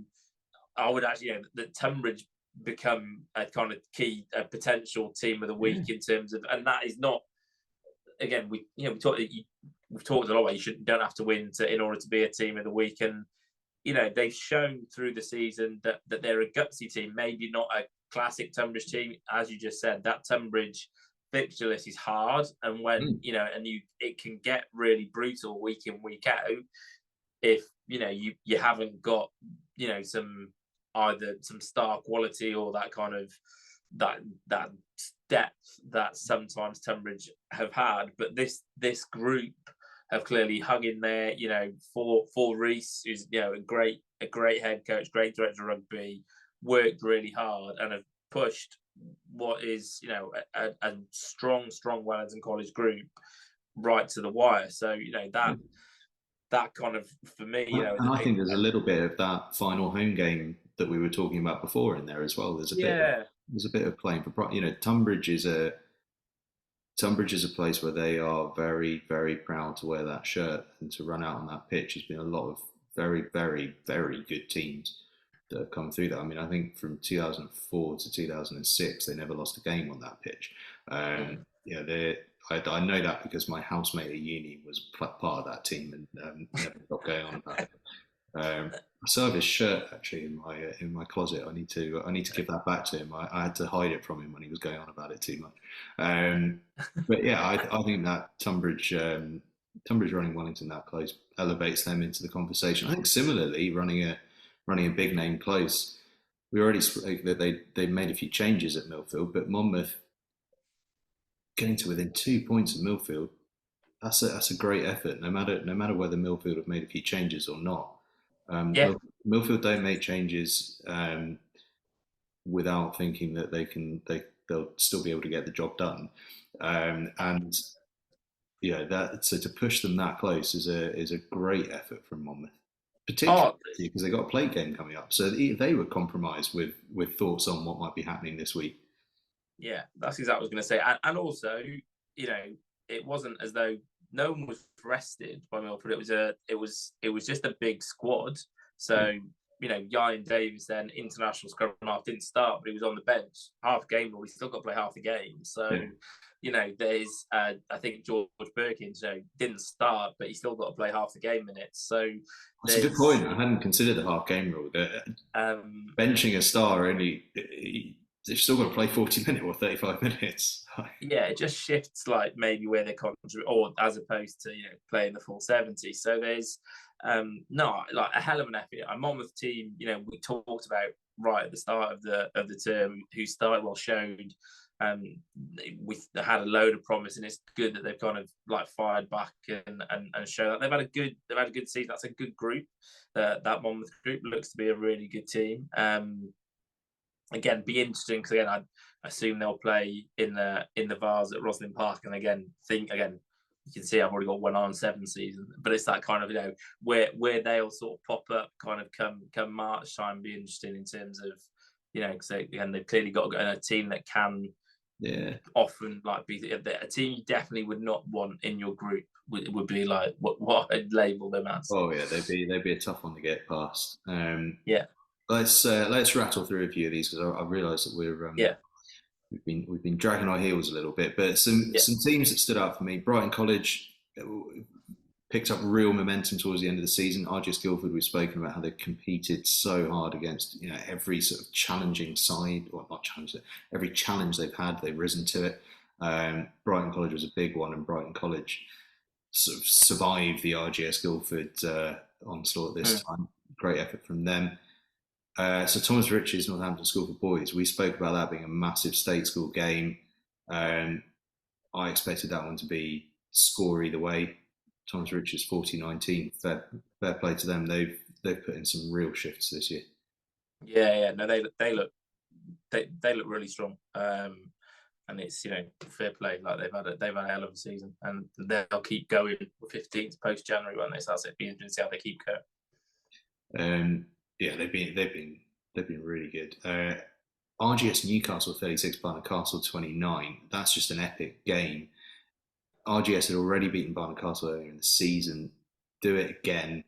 I would actually, that Tunbridge become a kind of key, potential team of the week in terms of, and that is not. Again, we've talked a lot about you don't have to win in order to be a team of the week, and they've shown through the season that they're a gutsy team. Maybe not a classic Tunbridge team, as you just said. That Tunbridge fixture list is hard, and when it can get really brutal week in, week out if you haven't got either some star quality or that kind of that depth that sometimes Tunbridge have had. But this group have clearly hung in there. For Reese, who's a great head coach, great director of rugby, worked really hard and have pushed what is a strong Wellington College group right to the wire. So that kind of, for me, and I think there's a little bit of that final home game that we were talking about before in there as well. There's a bit of playing for pride. Tunbridge is a place where they are very, very proud to wear that shirt and to run out on that pitch. There's been a lot of very, very, very good teams that have come through that. I mean, I think from 2004 to 2006, they never lost a game on that pitch. I know that because my housemate at uni was part of that team and never got going on about it. I still have his shirt actually in my closet. I need to give that back to him. I had to hide it from him when he was going on about it too much. But yeah, I think that Tunbridge running Wellington that close elevates them into the conversation. I think similarly running a big name close. We already spoke that they made a few changes at Millfield, but Monmouth getting to within 2 points of Millfield, that's a great effort. No matter whether Millfield have made a few changes or not. Millfield don't make changes without thinking that they'll still be able to get the job done, and so to push them that close is a great effort from Monmouth, particularly because they got a plate game coming up, so they were compromised with thoughts on what might be happening this week. Yeah, that's exactly what I was going to say, and also it wasn't as though no one was rested by Milford. It was just a big squad. So Ian Davis, then international scrum half, didn't start, but he was on the bench half a game, but we still got to play half the game. So there's I think George Perkins didn't start, but he still got to play half the game minutes. So that's a good point. I hadn't considered the half game rule. Benching a star only. They've still got to play 40 minutes or 35 minutes. Yeah, it just shifts like maybe where they contribute, or as opposed to playing the full 70. So there's like a hell of an effort. A Monmouth team, we talked about right at the start of the term, who started well, showed we had a load of promise, and it's good that they've kind of like fired back and show that they've had a good season. That's a good group. That Monmouth group looks to be a really good team. Again, be interesting because again, I assume they'll play in the Vars at Roslyn Park, and again, you can see I've already got one on 7 season, but it's that kind of where they'll sort of pop up kind of come March time. Be interesting in terms of because they've clearly got a team that can often like be a team you definitely would not want in your group. Would be like what I'd label them as. Oh yeah, they'd be a tough one to get past. Let's rattle through a few of these because I realised that we've been dragging our heels a little bit, but some teams that stood out for me. Brighton College picked up real momentum towards the end of the season. RGS Guildford, we've spoken about how they competed so hard against every sort of challenging side, or not challenge, every challenge they've had, they've risen to it. Brighton College was a big one, and Brighton College sort of survived the RGS Guildford onslaught this time. Great effort from them. So Thomas Rich's Northampton School for Boys, we spoke about that being a massive state school game. I expected that one to be score either way. Thomas Rich's 40-19. Fair play to them. They've put in some real shifts this year. Yeah. No, they look really strong. And it's fair play. Like they've had a hell of a season, and they'll keep going with 15th post January when they start. It'd be interesting to see how they keep going. Yeah, they've been really good. RGS Newcastle 36, Barnard Castle 29. That's just an epic game. RGS had already beaten Barnard Castle earlier in the season. Do it again.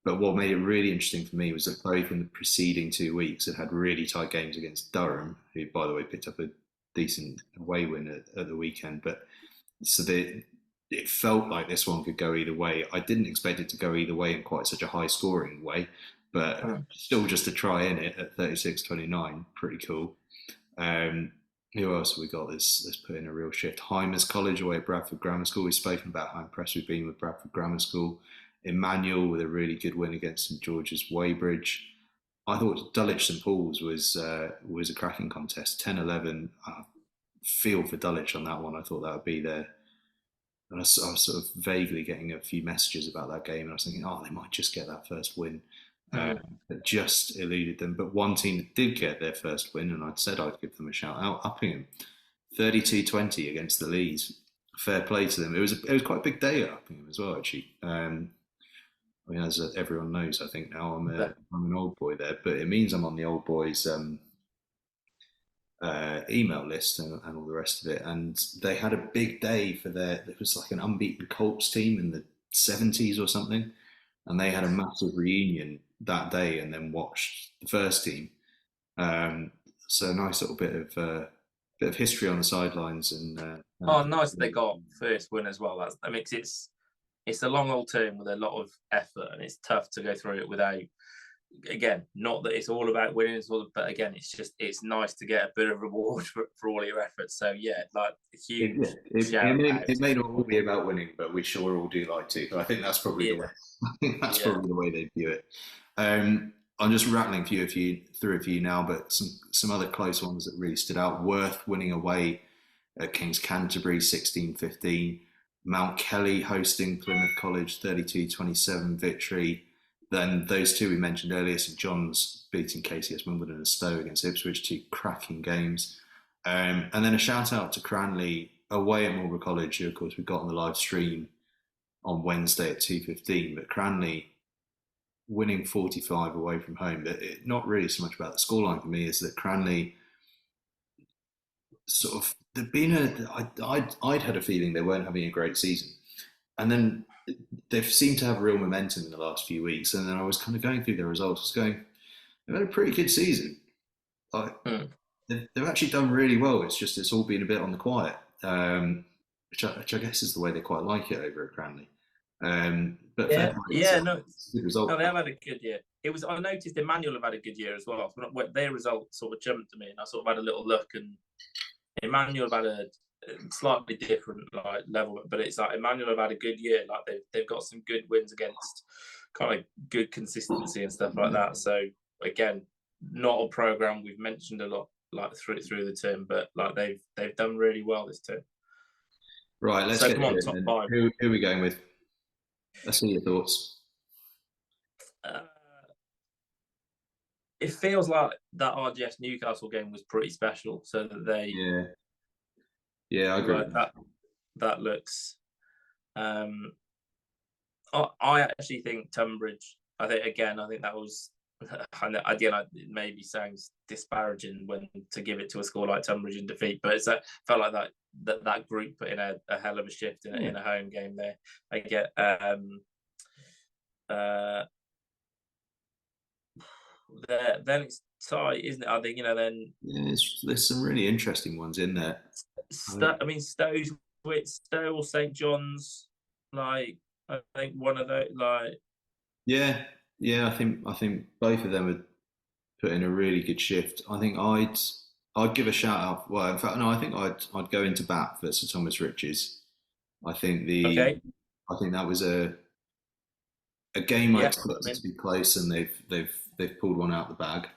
But what made it really interesting for me was that both in the preceding 2 weeks had really tight games against Durham, who, by the way, picked up a decent away win at the weekend. But so it felt like this one could go either way. I didn't expect it to go either way in quite such a high scoring way. But still, just to try in it at 36-29, pretty cool. Who else have we got? Let's put in a real shift. Hymers College away at Bradford Grammar School. We've spoken about how impressed we've been with Bradford Grammar School. Emmanuel with a really good win against St George's Weybridge. I thought Dulwich St Paul's was a cracking contest. 10-11. Feel for Dulwich on that one. I thought that would be I was sort of vaguely getting a few messages about that game, and I was thinking, oh, they might just get that first win. That just eluded them. But one team that did get their first win, and I'd said I'd give them a shout out, Uppingham, 32-20 against the Leeds. Fair play to them. It was quite a big day at Uppingham as well, actually. I mean, as everyone knows, I think now I'm an old boy there, but it means I'm on the old boys' email list and all the rest of it. And they had a big day for it was like an unbeaten Colts team in the 70s or something, and they had a massive reunion that day, and then watched the first team. So a nice little bit of history on the sidelines. And nice they got first win as well. I mean, it's a long old term with a lot of effort, and it's tough to go through it without. Again, not that it's all about winning, but again, it's nice to get a bit of reward for all your efforts. So yeah, like a huge it may not all be about winning, but we sure all do like to. I think that's probably the way. I think that's probably the way they view it. I'm just rattling through a few now, but some other close ones that really stood out. Worth winning away at King's Canterbury 16-15. Mount Kelly hosting Plymouth College 32-27 victory. Then those two we mentioned earlier, St John's beating KCS Wimbledon and Stowe against Ipswich, 2 cracking games. And then a shout out to Cranley away at Marlborough College, who of course we got on the live stream on Wednesday at 2:15. But Cranley winning 45 away from home. Not really so much about the scoreline for me, is that Cranley sort of I'd had a feeling they weren't having a great season, and then they've seemed to have real momentum in the last few weeks. And then I was kind of going through their results, I was going, they've had a pretty good season. They've actually done really well. It's all been a bit on the quiet, which I guess is the way they quite like it over at Cranley. But good result. No, they have had a good year. I noticed Emmanuel have had a good year as well. Their result sort of jumped to me, and I sort of had a little look, and Emmanuel have had a slightly different level, but it's like Emmanuel have had a good year. Like they've got some good wins against kind of good consistency and stuff like that. So again, not a program we've mentioned a lot like through the term, but like they've done really well this term. Right, let's get on top 5. Who are we going with? Let's see your thoughts. It feels like that RGS Newcastle game was pretty special, so that they I agree. That looks. I actually think Tunbridge. I think that was. Again, it maybe sounds disparaging when to give it to a score like Tunbridge in defeat, but it felt like that group put in a hell of a shift in a home game there. I get. Then it's tight, isn't it? I think then. Yeah, there's some really interesting ones in there. Stowe or St John's, I think one of those, Yeah, I think both of them would put in a really good shift. I think I'd give a shout out. Well, in fact, no, I think I'd go into bat for Sir Thomas Riches. I think I think that was a game I expected to be close, and they've pulled one out the bag.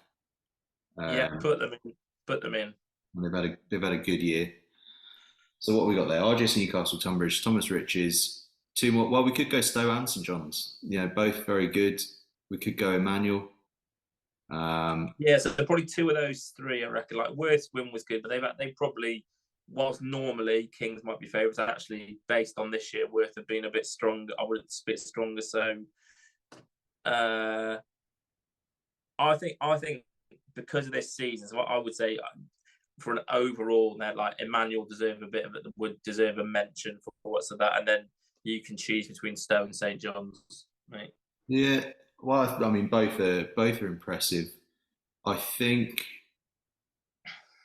Put them in. And they've had a good year. So what we got there? RGS Newcastle, Tunbridge, Thomas Riches, 2 more. Well, we could go Stowe and St John's. Both very good. We could go Emmanuel. So probably 2 of those 3, I reckon. Like Worth's win was good, but they probably, whilst normally Kings might be favourites, actually based on this year, Worth have been a bit stronger. I would a bit stronger. So I think because of this season, so I would say for an overall, like Emmanuel would deserve a mention for what's of that, and then you can choose between Stowe and St John's, right? Yeah, well, I mean, both are impressive. I think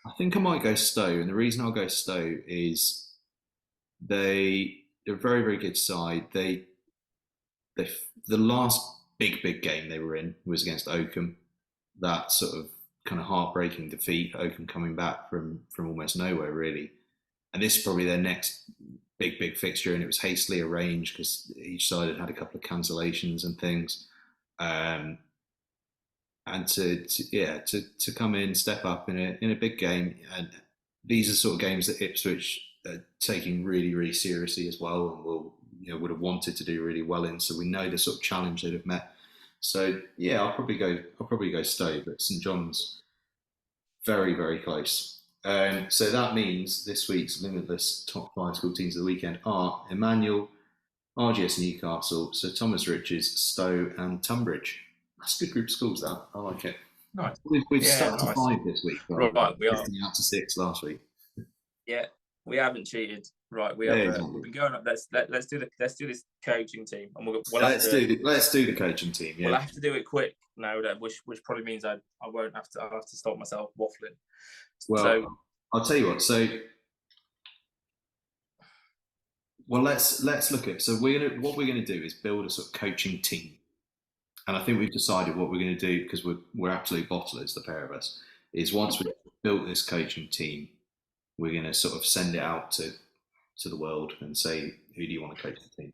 I might go Stowe, and the reason I'll go Stowe is they're a very, very good side. The last big game they were in was against Oakham. That sort of kind of heartbreaking defeat. Oakham coming back from almost nowhere, really. And this is probably their next big fixture, and it was hastily arranged because each side had a couple of cancellations and things. And to come in, step up in a big game, and these are sort of games that Ipswich taking really, really seriously as well, and would have wanted to do really well in. So we know the sort of challenge they'd have met. So yeah, I'll probably go Stowe, but St John's very, very close. So that means this week's Limitless top 5 school teams of the weekend are Emmanuel, RGS Newcastle, Sir Thomas Rich's, Stowe, and Tunbridge. That's a good group of schools. That I like it. Nice. We've stuck to 5 this week. Right, we are out to 6 last week. Yeah, we haven't cheated. Right, we Yeah, have. exactly. We've been going up. Let's do this coaching team, and let's do the coaching team. Yeah, we'll have to do it quick now, which probably means I'll have to stop myself waffling. Well, so, I'll tell you what. So, well, let's look at. So what we're gonna do is build a sort of coaching team, and I think we've decided what we're going to do, because we're absolute bottlers, the pair of us. Is once we've built this coaching team, we're going to sort of send it out to the world and say, who do you want to coach the team?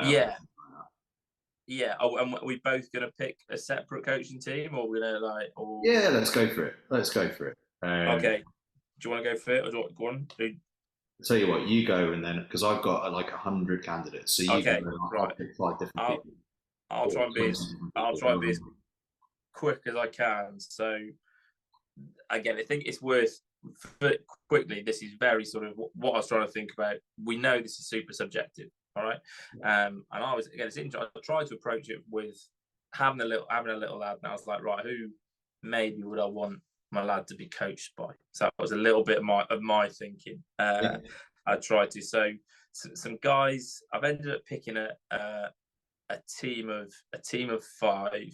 Yeah. Oh, and are we both going to pick a separate coaching team, or we're going to Yeah, let's go for it. Okay. Do you want to go for it, or do you want to go on? I'll tell you what, you go, and then, because I've got like 100 candidates, so you go, I'll pick 5 different people. I'll try and be as quick as I can. So again, I think it's worth quickly. This is very sort of what I was trying to think about. We know this is super subjective, all right. And I was, again, it's interesting. I tried to approach it with having a little lad, and I was like, right, who maybe would I want my lad to be coached by? So that was a little bit of my thinking. I tried to. So some guys. I've ended up picking a team of 5.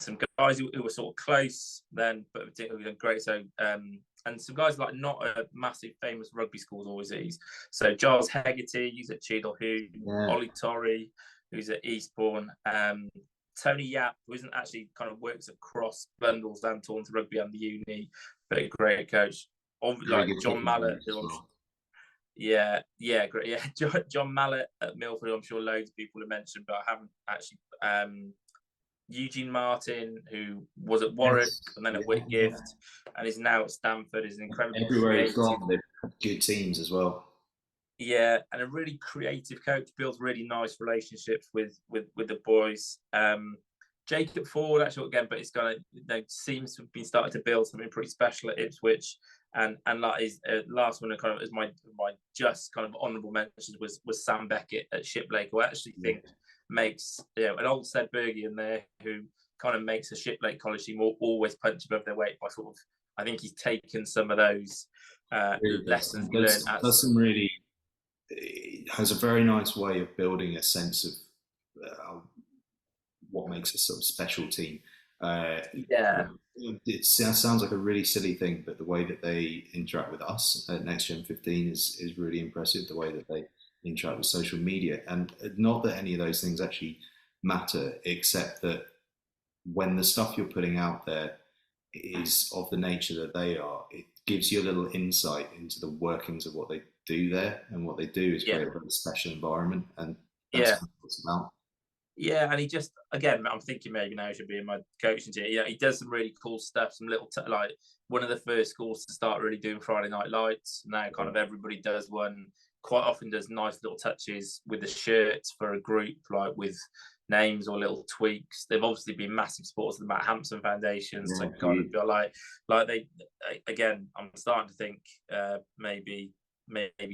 Some guys who were sort of close then, but particularly great. So and some guys like not a massive famous rugby schools overseas. So Giles Hegarty, who's at Cheadle, Ollie Torrey, who's at Eastbourne, Tony Yap, who isn't actually kind of works across Blundell's and Taunton Rugby and the uni, but a great coach. Like John Mallet, great. Yeah, John Mallet at Milford, I'm sure loads of people have mentioned, but I haven't actually. Eugene Martin, who was at Warwick and then at Whitgift, and is now at Stanford, is an incredibly everywhere he's gone. They've had good teams as well. Yeah, and a really creative coach, builds really nice relationships with the boys. Jacob Ford, actually, again, but it's kind of seems to have been starting to build something pretty special at Ipswich. And like his last one, kind of as my just kind of honourable mentions was Sam Beckett at Shiplake, who I actually think makes an old Sedbergian there, who kind of makes a Shiplake College team always punch above their weight by sort of, I think he's taken some of those lessons he learned. Does some really, has a very nice way of building a sense of what makes a sort of special team. It sounds like a really silly thing, but the way that they interact with us at NextGen15 is really impressive. The way that they interact with social media, and not that any of those things actually matter, except that when the stuff you're putting out there is of the nature that they are, it gives you a little insight into the workings of what they do there, and what they do is create a very special environment, and that's what it's about. Yeah, and he just, again, I'm thinking maybe now he should be in my coaching team. He does some really cool stuff, some little, like one of the first schools to start really doing Friday Night Lights. Now kind of everybody does one, quite often does nice little touches with the shirts for a group, like with names or little tweaks. They've obviously been massive supporters of the Matt Hampson Foundation. So kind of like they, again, I'm starting to think maybe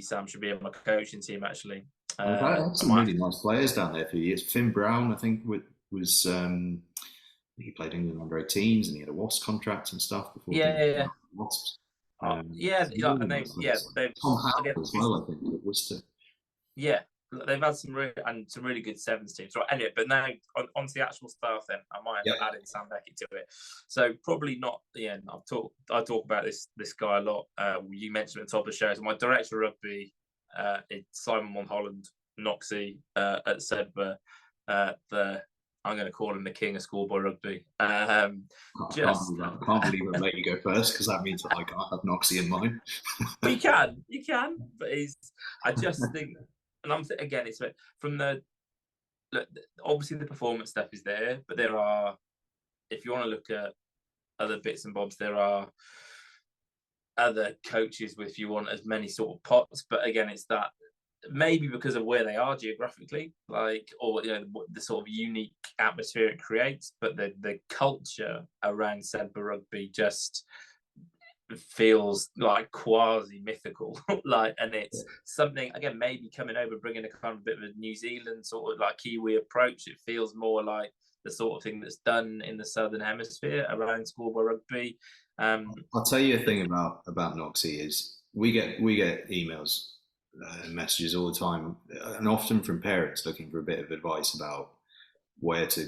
Sam should be in my coaching team, actually. I've had some really nice players down there for years. Finn Brown, I think, was he played England under 18s, and he had a Wasps contract and stuff before. Wasps. And they Tom Howell as well, I think, at Worcester. Yeah, they've had some really good sevens teams. Right, anyway, but now onto the actual staff. Then I might have added Sam Beckett to it. So probably not. Yeah, I talk about this guy a lot. You mentioned at the top of the show. So my director of rugby. It's Simon Monholland, Noxie at Sedbergh. I'm going to call him the king of schoolboy rugby. I can't believe I let you go first, because that means that I can't have Noxie in mine. Well, you can, but I just think, and I'm again, it's from obviously the performance stuff is there, but there are, if you want to look at other bits and bobs, there are other coaches with, if you want, as many sort of pots. But again, it's that maybe because of where they are geographically, like, or the sort of unique atmosphere it creates, but the culture around Sedbergh rugby just feels like quasi mythical. Like, and it's something, again, maybe coming over, bringing a kind of bit of a New Zealand sort of like Kiwi approach. It feels more like the sort of thing that's done in the Southern Hemisphere around schoolboy rugby. I'll tell you a thing about Noxie is we get emails and messages all the time, and often from parents looking for a bit of advice about where to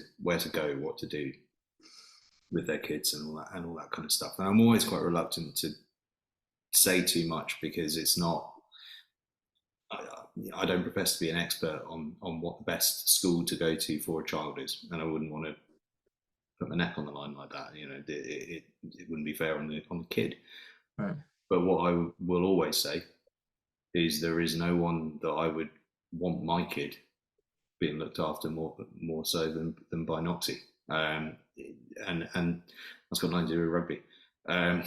go, what to do with their kids, and all that kind of stuff. And I'm always quite reluctant to say too much, because it's not. I don't profess to be an expert on what the best school to go to for a child is, and I wouldn't want to put my neck on the line like that. It wouldn't be fair on the kid. Right. But what I will always say is there is no one that I would want my kid being looked after more so than by Noxie. And that's got nothing to do with rugby. I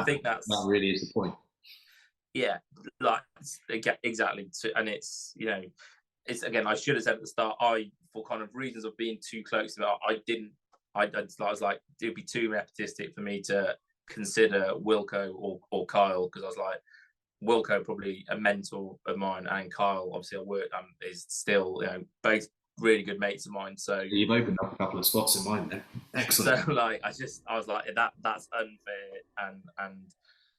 think that really is the point. Yeah, like, exactly. And it's, it's, again, I should have said at the start, for kind of reasons of being too close to that, I was like, it would be too repetitive for me to consider Wilco or Kyle, because I was like, Wilco probably a mentor of mine, and Kyle, obviously I work is still, both really good mates of mine. So you've opened up a couple of spots in mine then. Excellent. So like, I was like, that's unfair, and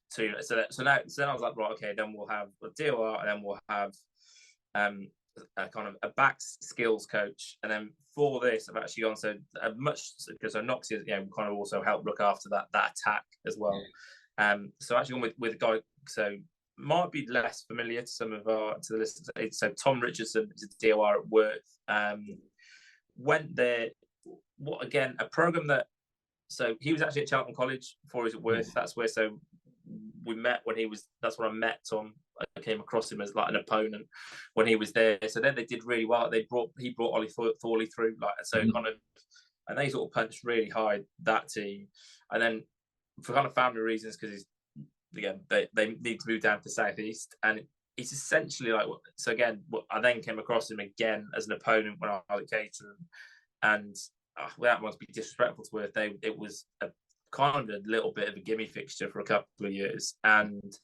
so now I was like, right, okay, then we'll have a DOR, and then we'll have a kind of a back skills coach, and then for this I've actually gone because Noxie has, kind of also helped look after that attack as well. So actually gone with a guy, so might be less familiar to some of to the listeners. So Tom Richardson is a DOR at Worth. Went there. What, again, a program that, so he was actually at Cheltenham College before he was at Worth. That's where, so we met when that's when I met Tom. I came across him as like an opponent when he was there. So then they did really well. He brought Ollie Thorley through, like, so kind of, and they sort of punched really hard, that team. And then for kind of family reasons, because they need to move down to the southeast, and it's essentially like, so again, I then came across him again as an opponent when I was at Caterham, and without wanting to be disrespectful to Worth, it was a kind of a little bit of a gimme fixture for a couple of years, and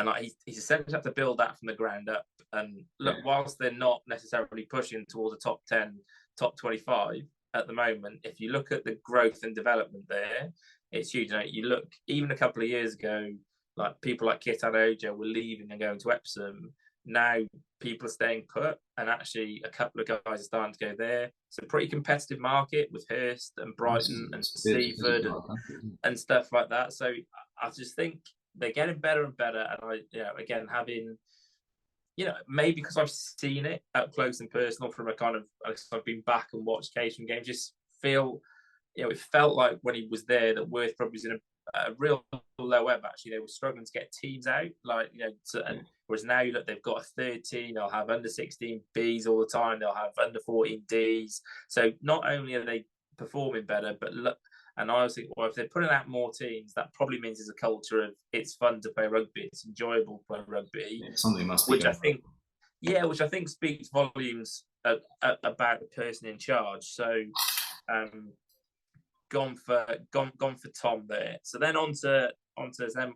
like, he's essentially had to build that from the ground up. And look, whilst they're not necessarily pushing towards the top 10, top 25 at the moment, if you look at the growth and development there, it's huge. You look, even a couple of years ago, like, people like Kit and Ojo were leaving and going to Epsom. Now people are staying put, and actually a couple of guys are starting to go there. It's a pretty competitive market with Hurst and Brighton and Seaford and stuff like that. So I just think they're getting better and better. And again, having, maybe because I've seen it up close and personal from a kind of, I've been back and watched Caterham games, just feel, it felt like when he was there that Worth probably was in a real low ebb. Actually, they were struggling to get teams out, like, and whereas now you look, they've got a third team. They'll have under 16 Bs all the time. They'll have under 14 Ds. So not only are they performing better, but look, and I always think, well, if they're putting out more teams, that probably means there's a culture of it's fun to play rugby, it's enjoyable to play rugby. Something must be, which I think speaks volumes about the person in charge. So gone for Tom there. So then on to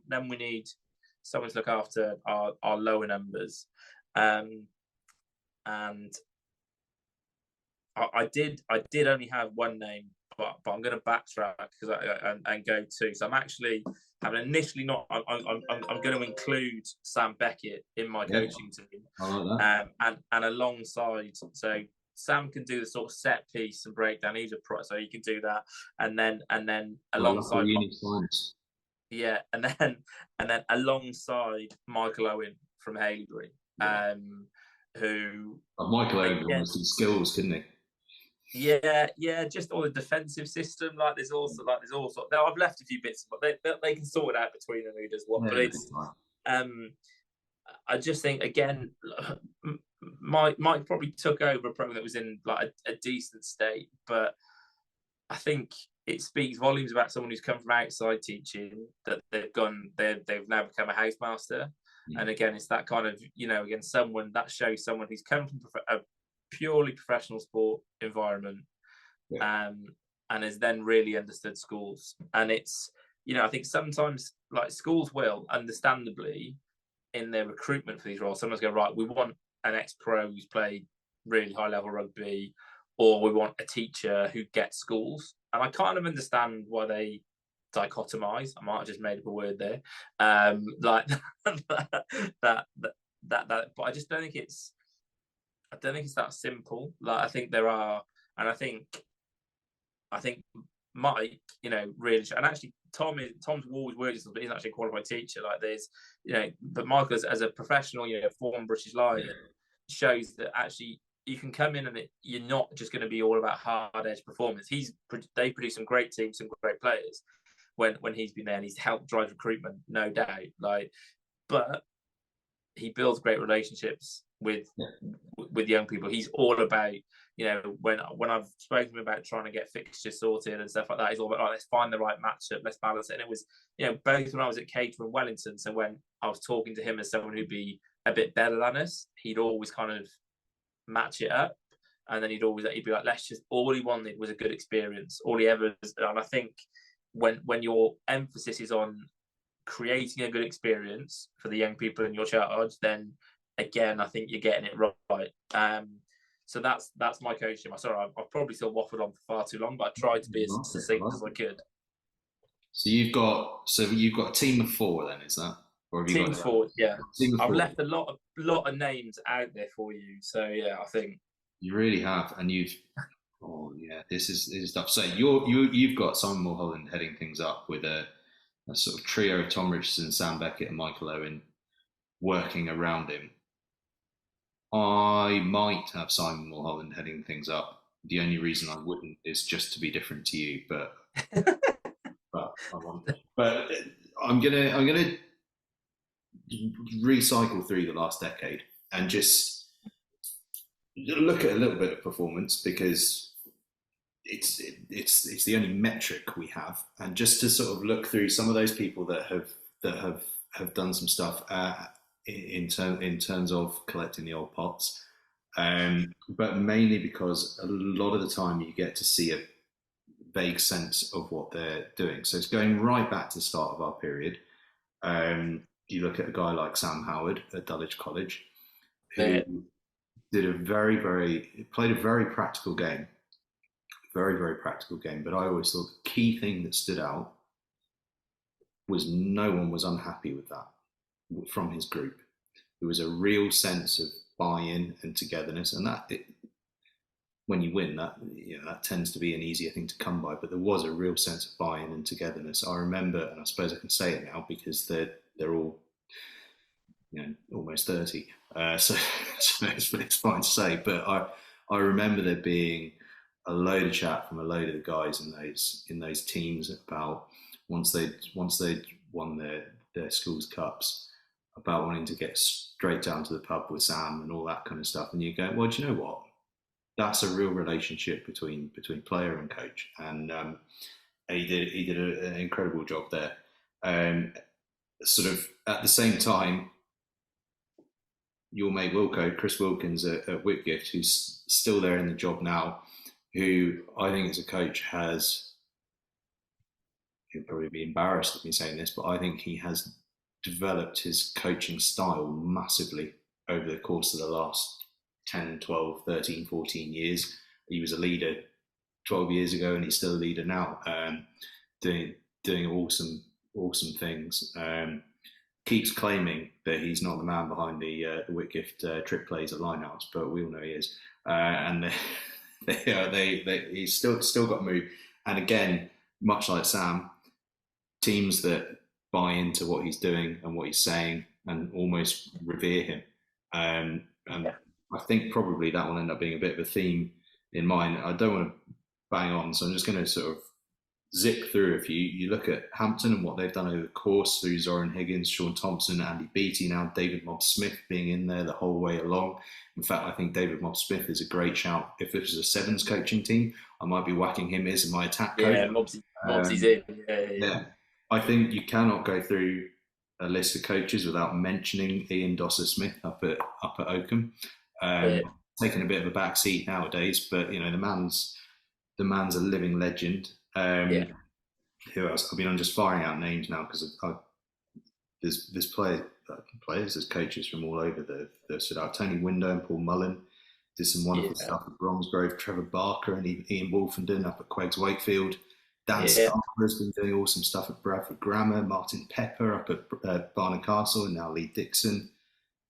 then we need someone to look after our lower numbers, and I did only have one name, but I'm going to backtrack and go two. So I'm initially not. I'm going to include Sam Beckett in my coaching team, I like that. and alongside, so Sam can do the sort of set piece and breakdown. He's a pro, so he can do that. And then alongside, and then alongside Michael Owen from Haileybury, who Michael Owen was some skills, couldn't he? Yeah, just all the defensive system. Like, there's also. I've left a few bits, but they can sort it out between them who does what. But it's, I just think, again, Mike probably took over a program that was in like a decent state, but I think it speaks volumes about someone who's come from outside teaching, that they've now become a housemaster. And again, it's that kind of, again, someone that shows someone who's come from a purely professional sport environment, and has then really understood schools. And it's, I think sometimes, like, schools will, understandably, in their recruitment for these roles, sometimes go, right, we want an ex-pro who's played really high-level rugby, or we want a teacher who gets schools. And I kind of understand why they dichotomize. I might have just made up a word there, like that. But I just don't think it's. I don't think it's that simple. Like, I think there are, and I think Mike, really, and actually Tom's always worked, but he's actually a qualified teacher. Like, there's, but Michael, as a professional, former British Lion, shows that actually you can come in and you're not just going to be all about hard edge performance. They produce some great teams, some great players when he's been there, and he's helped drive recruitment, no doubt. Like, but he builds great relationships with young people. He's all about, when I've spoken to him about trying to get fixtures sorted and stuff like that, he's all about, let's find the right matchup, let's balance it. And it was, both when I was at Caterham and Wellington, so when I was talking to him as someone who'd be a bit better than us, he'd always kind of match it up, and then he'd be like, all he wanted was a good experience. All he ever, and I think when your emphasis is on creating a good experience for the young people in your charge, then again, I think you're getting it right. So that's my coaching. Sorry, I've probably still waffled on for far too long, but I tried to be as succinct as I could. So you've got a team of 4 then, is that? Or have you team got 4, yeah. Team of 4. I've left a lot of names out there for you. So yeah, I think you really have, and you've. Oh yeah, this is tough. So you've got Simon Mulholland heading things up with a sort of trio of Tom Richardson, Sam Beckett, and Michael Owen working around him. I might have Simon Mulholland heading things up. The only reason I wouldn't is just to be different to you, but I'm gonna recycle through the last decade and just look at a little bit of performance, because it's the only metric we have, and just to sort of look through some of those people that have done some stuff in terms of collecting the old pots, but mainly because a lot of the time you get to see a vague sense of what they're doing. So it's going right back to the start of our period. You look at a guy like Sam Howard at Dulwich College, who did played a very practical game. Very, very practical game. But I always thought the key thing that stood out was no one was unhappy with that from his group. There was a real sense of buy-in and togetherness, and when you win, that tends to be an easier thing to come by. But there was a real sense of buy-in and togetherness. I remember, and I suppose I can say it now because they're all almost 30, so it's fine to say. But I remember there being a load of chat from a load of the guys in those teams about once they'd won their schools cups, about wanting to get straight down to the pub with Sam and all that kind of stuff. And you go, well, do you know what? That's a real relationship between player and coach, and he did an incredible job there. Sort of at the same time, your mate Wilco, Chris Wilkins at Whitgift, who's still there in the job now, who I think as a coach he'll probably be embarrassed of me saying this, but I think he has developed his coaching style massively over the course of the last 10, 12, 13, 14 years. He was a leader 12 years ago and he's still a leader now, doing awesome things. Keeps claiming that he's not the man behind the Whitgift trick plays at lineouts, but we all know he is. And he's still got to move. And again, much like Sam, teams that buy into what he's doing and what he's saying and almost revere him. And I think probably that will end up being a bit of a theme in mine. I don't want to bang on, so I'm just going to sort of zip through a few. You look at Hampton and what they've done over the course through Zoran Higgins, Sean Thompson, Andy Beattie, now David Mobb-Smith being in there the whole way along. In fact, I think David Mobb-Smith is a great shout. If this was a sevens coaching team, I might be whacking him as my attack coach. Yeah, Mobbsy's in. Yeah. I think you cannot go through a list of coaches without mentioning Ian Dosser-Smith up at Oakham. Taking a bit of a back seat nowadays, but the man's a living legend. Who else? I mean, I'm just firing out names now because there's players, there's coaches from all over that stood out. Tony Window and Paul Mullen did some wonderful stuff at Bromsgrove. Trevor Barker and Ian Wolfenden up at Queggs Wakefield. Dan Starker has been doing awesome stuff at Bradford Grammar. Martin Pepper up at Barnard Castle, and now Lee Dixon.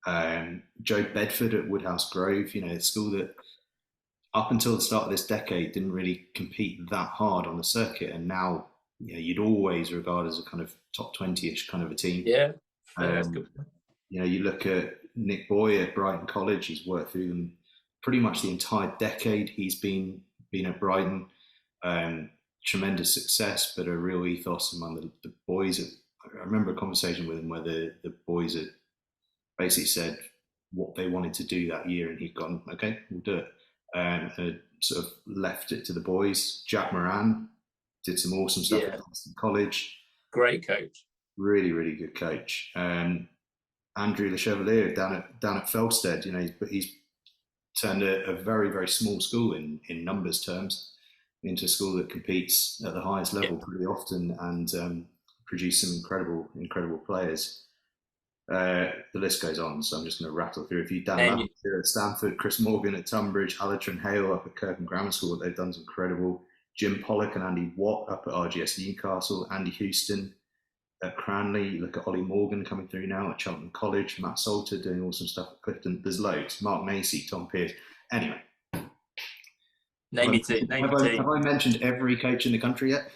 Joe Bedford at Woodhouse Grove. A school that up until the start of this decade didn't really compete that hard on the circuit, and now you'd always regard as a kind of top 20-ish kind of a team. That's good. You look at Nick Boy at Brighton College. He's worked through them pretty much the entire decade he's been at Brighton. Tremendous success, but a real ethos among the boys. I remember a conversation with him where the boys had basically said what they wanted to do that year, and he'd gone, okay, we'll do it. And had sort of left it to the boys. Jack Moran did some awesome stuff at Boston College. Great coach. Really, really good coach. Andrew Le Chevalier down at Felsted, he's turned a very, very small school in numbers terms into a school that competes at the highest level pretty often and produce some incredible players. The list goes on, so I'm just going to rattle through a few. Dan Lamphere at Stanford, Chris Morgan at Tunbridge, Alatran Hale up at Kirkham Grammar School. They've done some incredible. Jim Pollock and Andy Watt up at RGS Newcastle. Andy Houston at Cranley. You look at Ollie Morgan coming through now at Cheltenham College. Matt Salter doing awesome stuff at Clifton. There's loads. Mark Macy, Tom Pearce. Anyway. Name your team. Have I mentioned every coach in the country yet?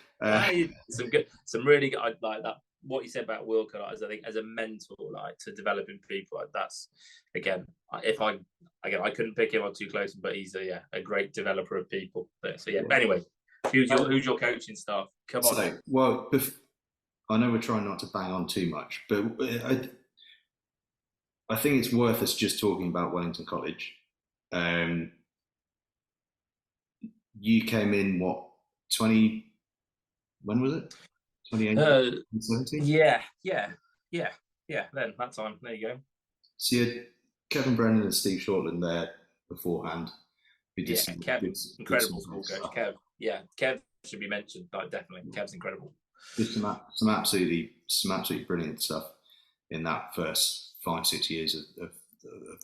Some really good. I like that. What you said about Wilco, I think as a mentor, to developing people, that's again. I couldn't pick him up too close, but he's a great developer of people. So anyway, who's your coaching staff? Come on. I know we're trying not to bang on too much, but I think it's worth us just talking about Wellington College. You came in when was it? 2018, 2017? Yeah. Then that time, there you go. So you had Kevin Brennan and Steve Shortland there beforehand. Kev, incredible school coach. Kev should be mentioned. Definitely, Kev's incredible. Just some absolutely brilliant stuff in that first 5-6 years of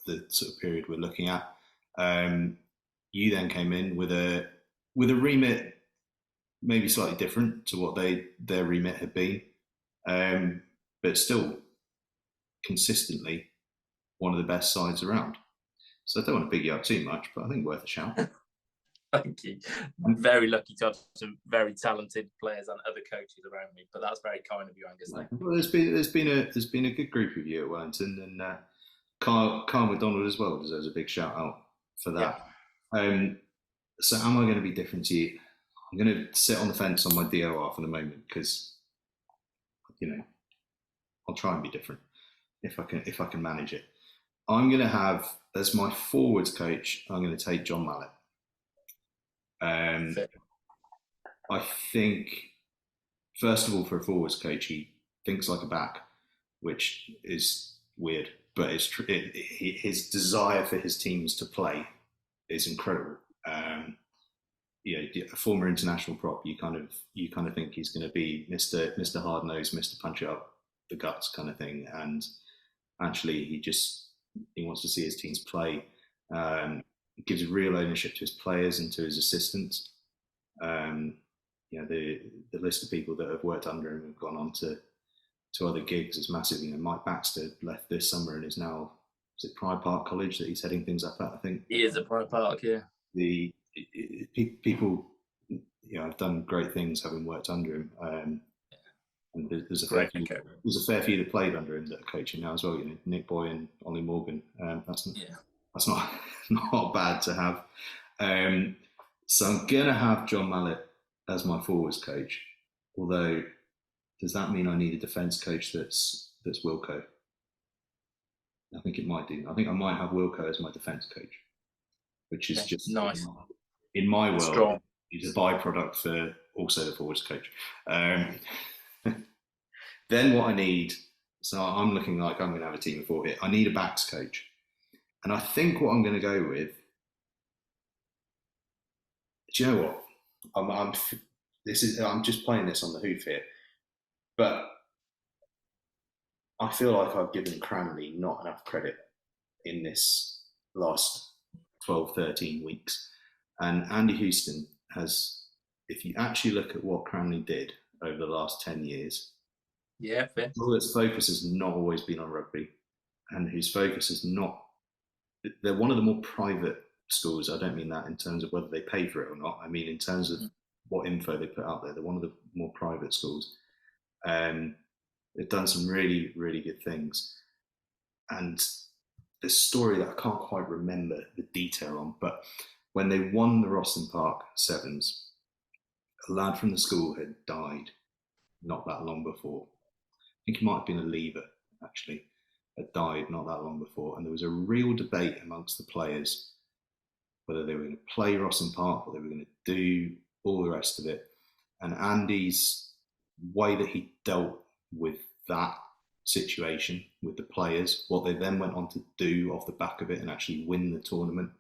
the sort of period we're looking at. You then came in with a remit maybe slightly different to what their remit had been, but still consistently one of the best sides around. So I don't want to big you up too much, but I think worth a shout. Thank you. I'm very lucky to have some very talented players and other coaches around me, but that's very kind of you, Angus. Well, there's been a good group of you at Wellington, and Carl McDonald as well deserves a big shout out for that. So am I going to be different to you? I'm going to sit on the fence on my DOR for the moment because, I'll try and be different if I can manage it. I'm going to have as my forwards coach. I'm going to take John Mallett. I think, first of all, for a forwards coach, he thinks like a back, which is weird, but it's his desire for his teams to play is incredible. A former international prop, you kind of think he's going to be Mr. Hard Nose, Mr. Punch It Up the Guts kind of thing, and actually he wants to see his teams play. Gives real ownership to his players and to his assistants. The list of people that have worked under him have gone on to other gigs is massive. Mike Baxter left this summer and is now, is it Pride Park College that he's heading things up at, I think? He is at Pride Park, yeah. People, have done great things having worked under him. And there's a fair few that played under him that are coaching now as well. Nick Boy and Ollie Morgan. That's not bad to have. So I'm gonna have John Mallett as my forwards coach. Although, does that mean I need a defence coach that's Wilco? I think it might do. I think I might have Wilco as my defence coach, which is just nice. In my world, strong. He's a byproduct for also the forwards coach. Then what I need, so I'm looking like I'm going to have a team of 4 here. I need a backs coach. And I think what I'm going to go with, do you know what? I'm just playing this on the hoof here, but I feel like I've given Cranley not enough credit in this last 12, 13 weeks. And Andy Houston has, if you actually look at what Cranley did over the last 10 years, yeah, fair. All its focus has not always been on rugby, and whose focus is not. They're one of the more private schools. I don't mean that in terms of whether they pay for it or not. I mean in terms of what info they put out there. They're one of the more private schools. They've done some really, really good things. And the story that I can't quite remember the detail on, but when they won the Rosslyn Park Sevens, a lad from the school had died not that long before. I think he might have been a leaver, actually, had died not that long before. And there was a real debate amongst the players whether they were going to play Rosslyn Park, what they were going to do, all the rest of it. And Andy's way that he dealt with that situation with the players, what they then went on to do off the back of it and actually win the tournament.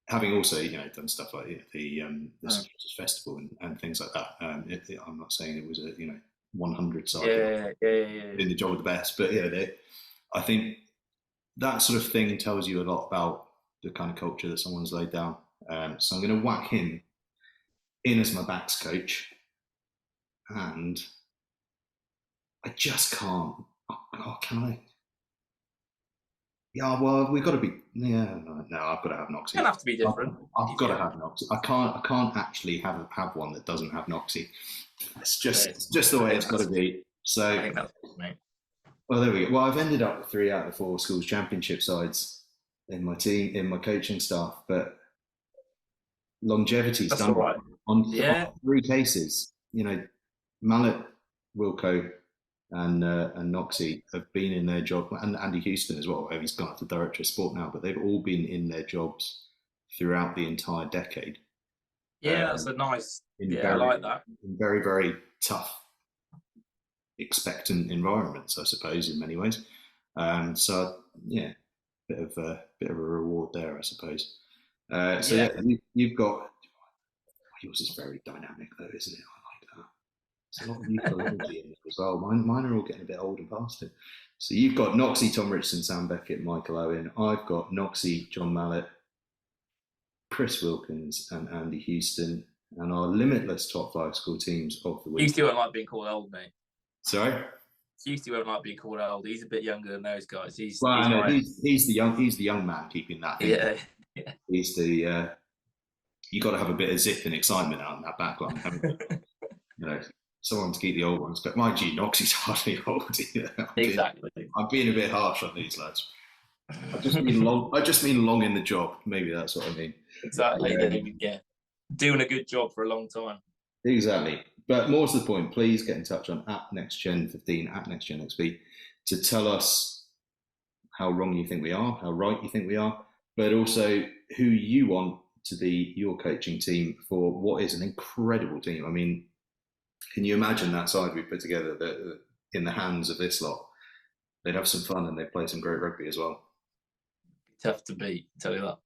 Having also, done stuff like the Supporters Festival and things like that. I'm not saying it was a 100 side in the job of the best, but I think that sort of thing tells you a lot about the kind of culture that someone's laid down. So I'm going to whack him in as my backs coach, and I just can't. Oh, can I? Yeah, well, we've got to be. Yeah, no, I've got to have Noxie. It'll have to be different. I've got to have Noxie. I can't actually have one that doesn't have Noxie. It's just the way it's got to be. So, I think that's me. Well, there we go. Well, I've ended up with 3 out of the 4 schools championship sides in my team, in my coaching staff, but longevity's done right. on 3 cases. Mallet, Wilco, and Noxie have been in their job, and Andy Houston as well. He's gone up to director of sport now, but they've all been in their jobs throughout the entire decade. Yeah, that's a nice. I like that. In very, very tough, expectant environments, I suppose, in many ways. So bit of a reward there, I suppose. You've got. Yours is very dynamic, though, isn't it? I like that. There's a lot of mythology in it as well. Mine are all getting a bit old and past it. So you've got Noxie, Tom Richardson, Sam Beckett, Michael Owen. I've got Noxie, John Mallet, Chris Wilkins, and Andy Houston, and our Limitless top 5 school teams of the week. You still won't like being called old, mate. Sorry? You still won't like being called old. He's a bit younger than those guys. He's the young man keeping that. Yeah. He's the. You got to have a bit of zip and excitement out in that back line, haven't you? Someone to keep the old ones. But mind you, Noxie's hardly old. Exactly. I'm being a bit harsh on these lads. I just mean long in the job. Maybe that's what I mean. Exactly. Doing a good job for a long time. Exactly. But more to the point, please get in touch on @NextGen15, @NextGenXV, to tell us how wrong you think we are, how right you think we are, but also who you want to be your coaching team for what is an incredible team. I mean, can you imagine that side we put together that in the hands of this lot? They'd have some fun and they'd play some great rugby as well. Tough to beat, I'll tell you that.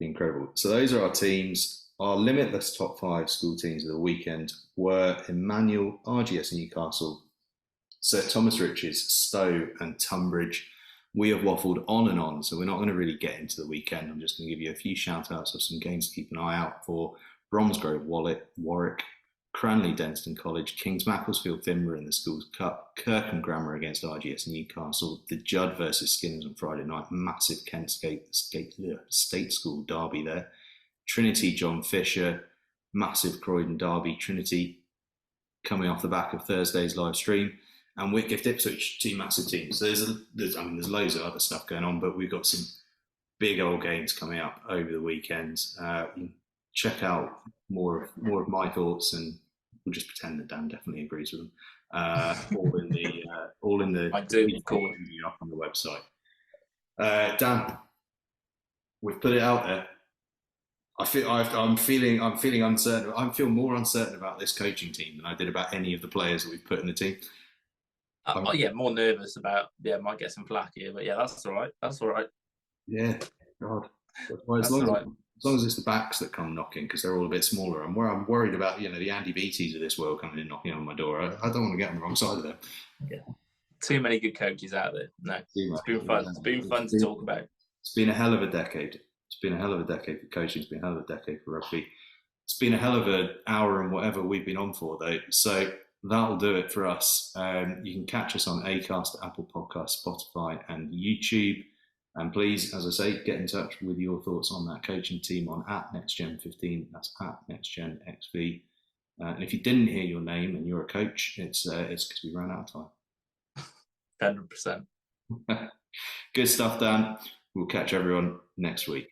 Incredible. So those are our teams. Our Limitless top 5 school teams of the weekend were Emmanuel, RGS Newcastle, Sir Thomas Riches, Stowe and Tunbridge. We have waffled on and on, so we're not going to really get into the weekend. I'm just going to give you a few shout-outs of some games to keep an eye out for. Bromsgrove, Warwick, Cranley, Denstone College, Kings Macclesfield, Finborough in the Schools Cup, Kirkham Grammar against RGS Newcastle, the Judd versus Skinners on Friday night, massive Kent State School derby there. Trinity, John Fisher, massive Croydon derby. Trinity coming off the back of Thursday's live stream, and Whitgift Ipswich, 2 massive teams. So there's loads of other stuff going on, but we've got some big old games coming up over the weekend. Check out more of my thoughts and we'll just pretend that Dan definitely agrees with them. All in the I do, of course. Up on the website. Dan, we've put it out there. I'm feeling uncertain. I feel more uncertain about this coaching team than I did about any of the players that we've put in the team. More nervous about. Might get some flack here, but that's all right. That's all right. Yeah, God. Well, as long as it's the backs that come knocking, because they're all a bit smaller. I'm worried about the Andy Beatties of this world coming in knocking on my door. I don't want to get on the wrong side of them. Yeah, too many good coaches out there. No, it's been fun. It's been fun to talk about. It's been a hell of a decade. It's been a hell of a decade for coaching. It's been a hell of a decade for rugby. It's been a hell of an hour and whatever we've been on for, though. So that'll do it for us. You can catch us on Acast, Apple Podcasts, Spotify, and YouTube. And please, as I say, get in touch with your thoughts on that coaching team on @NextGen15. That's @NextGenXV. And if you didn't hear your name and you're a coach, it's because we ran out of time. 100%. Good stuff, Dan. We'll catch everyone next week.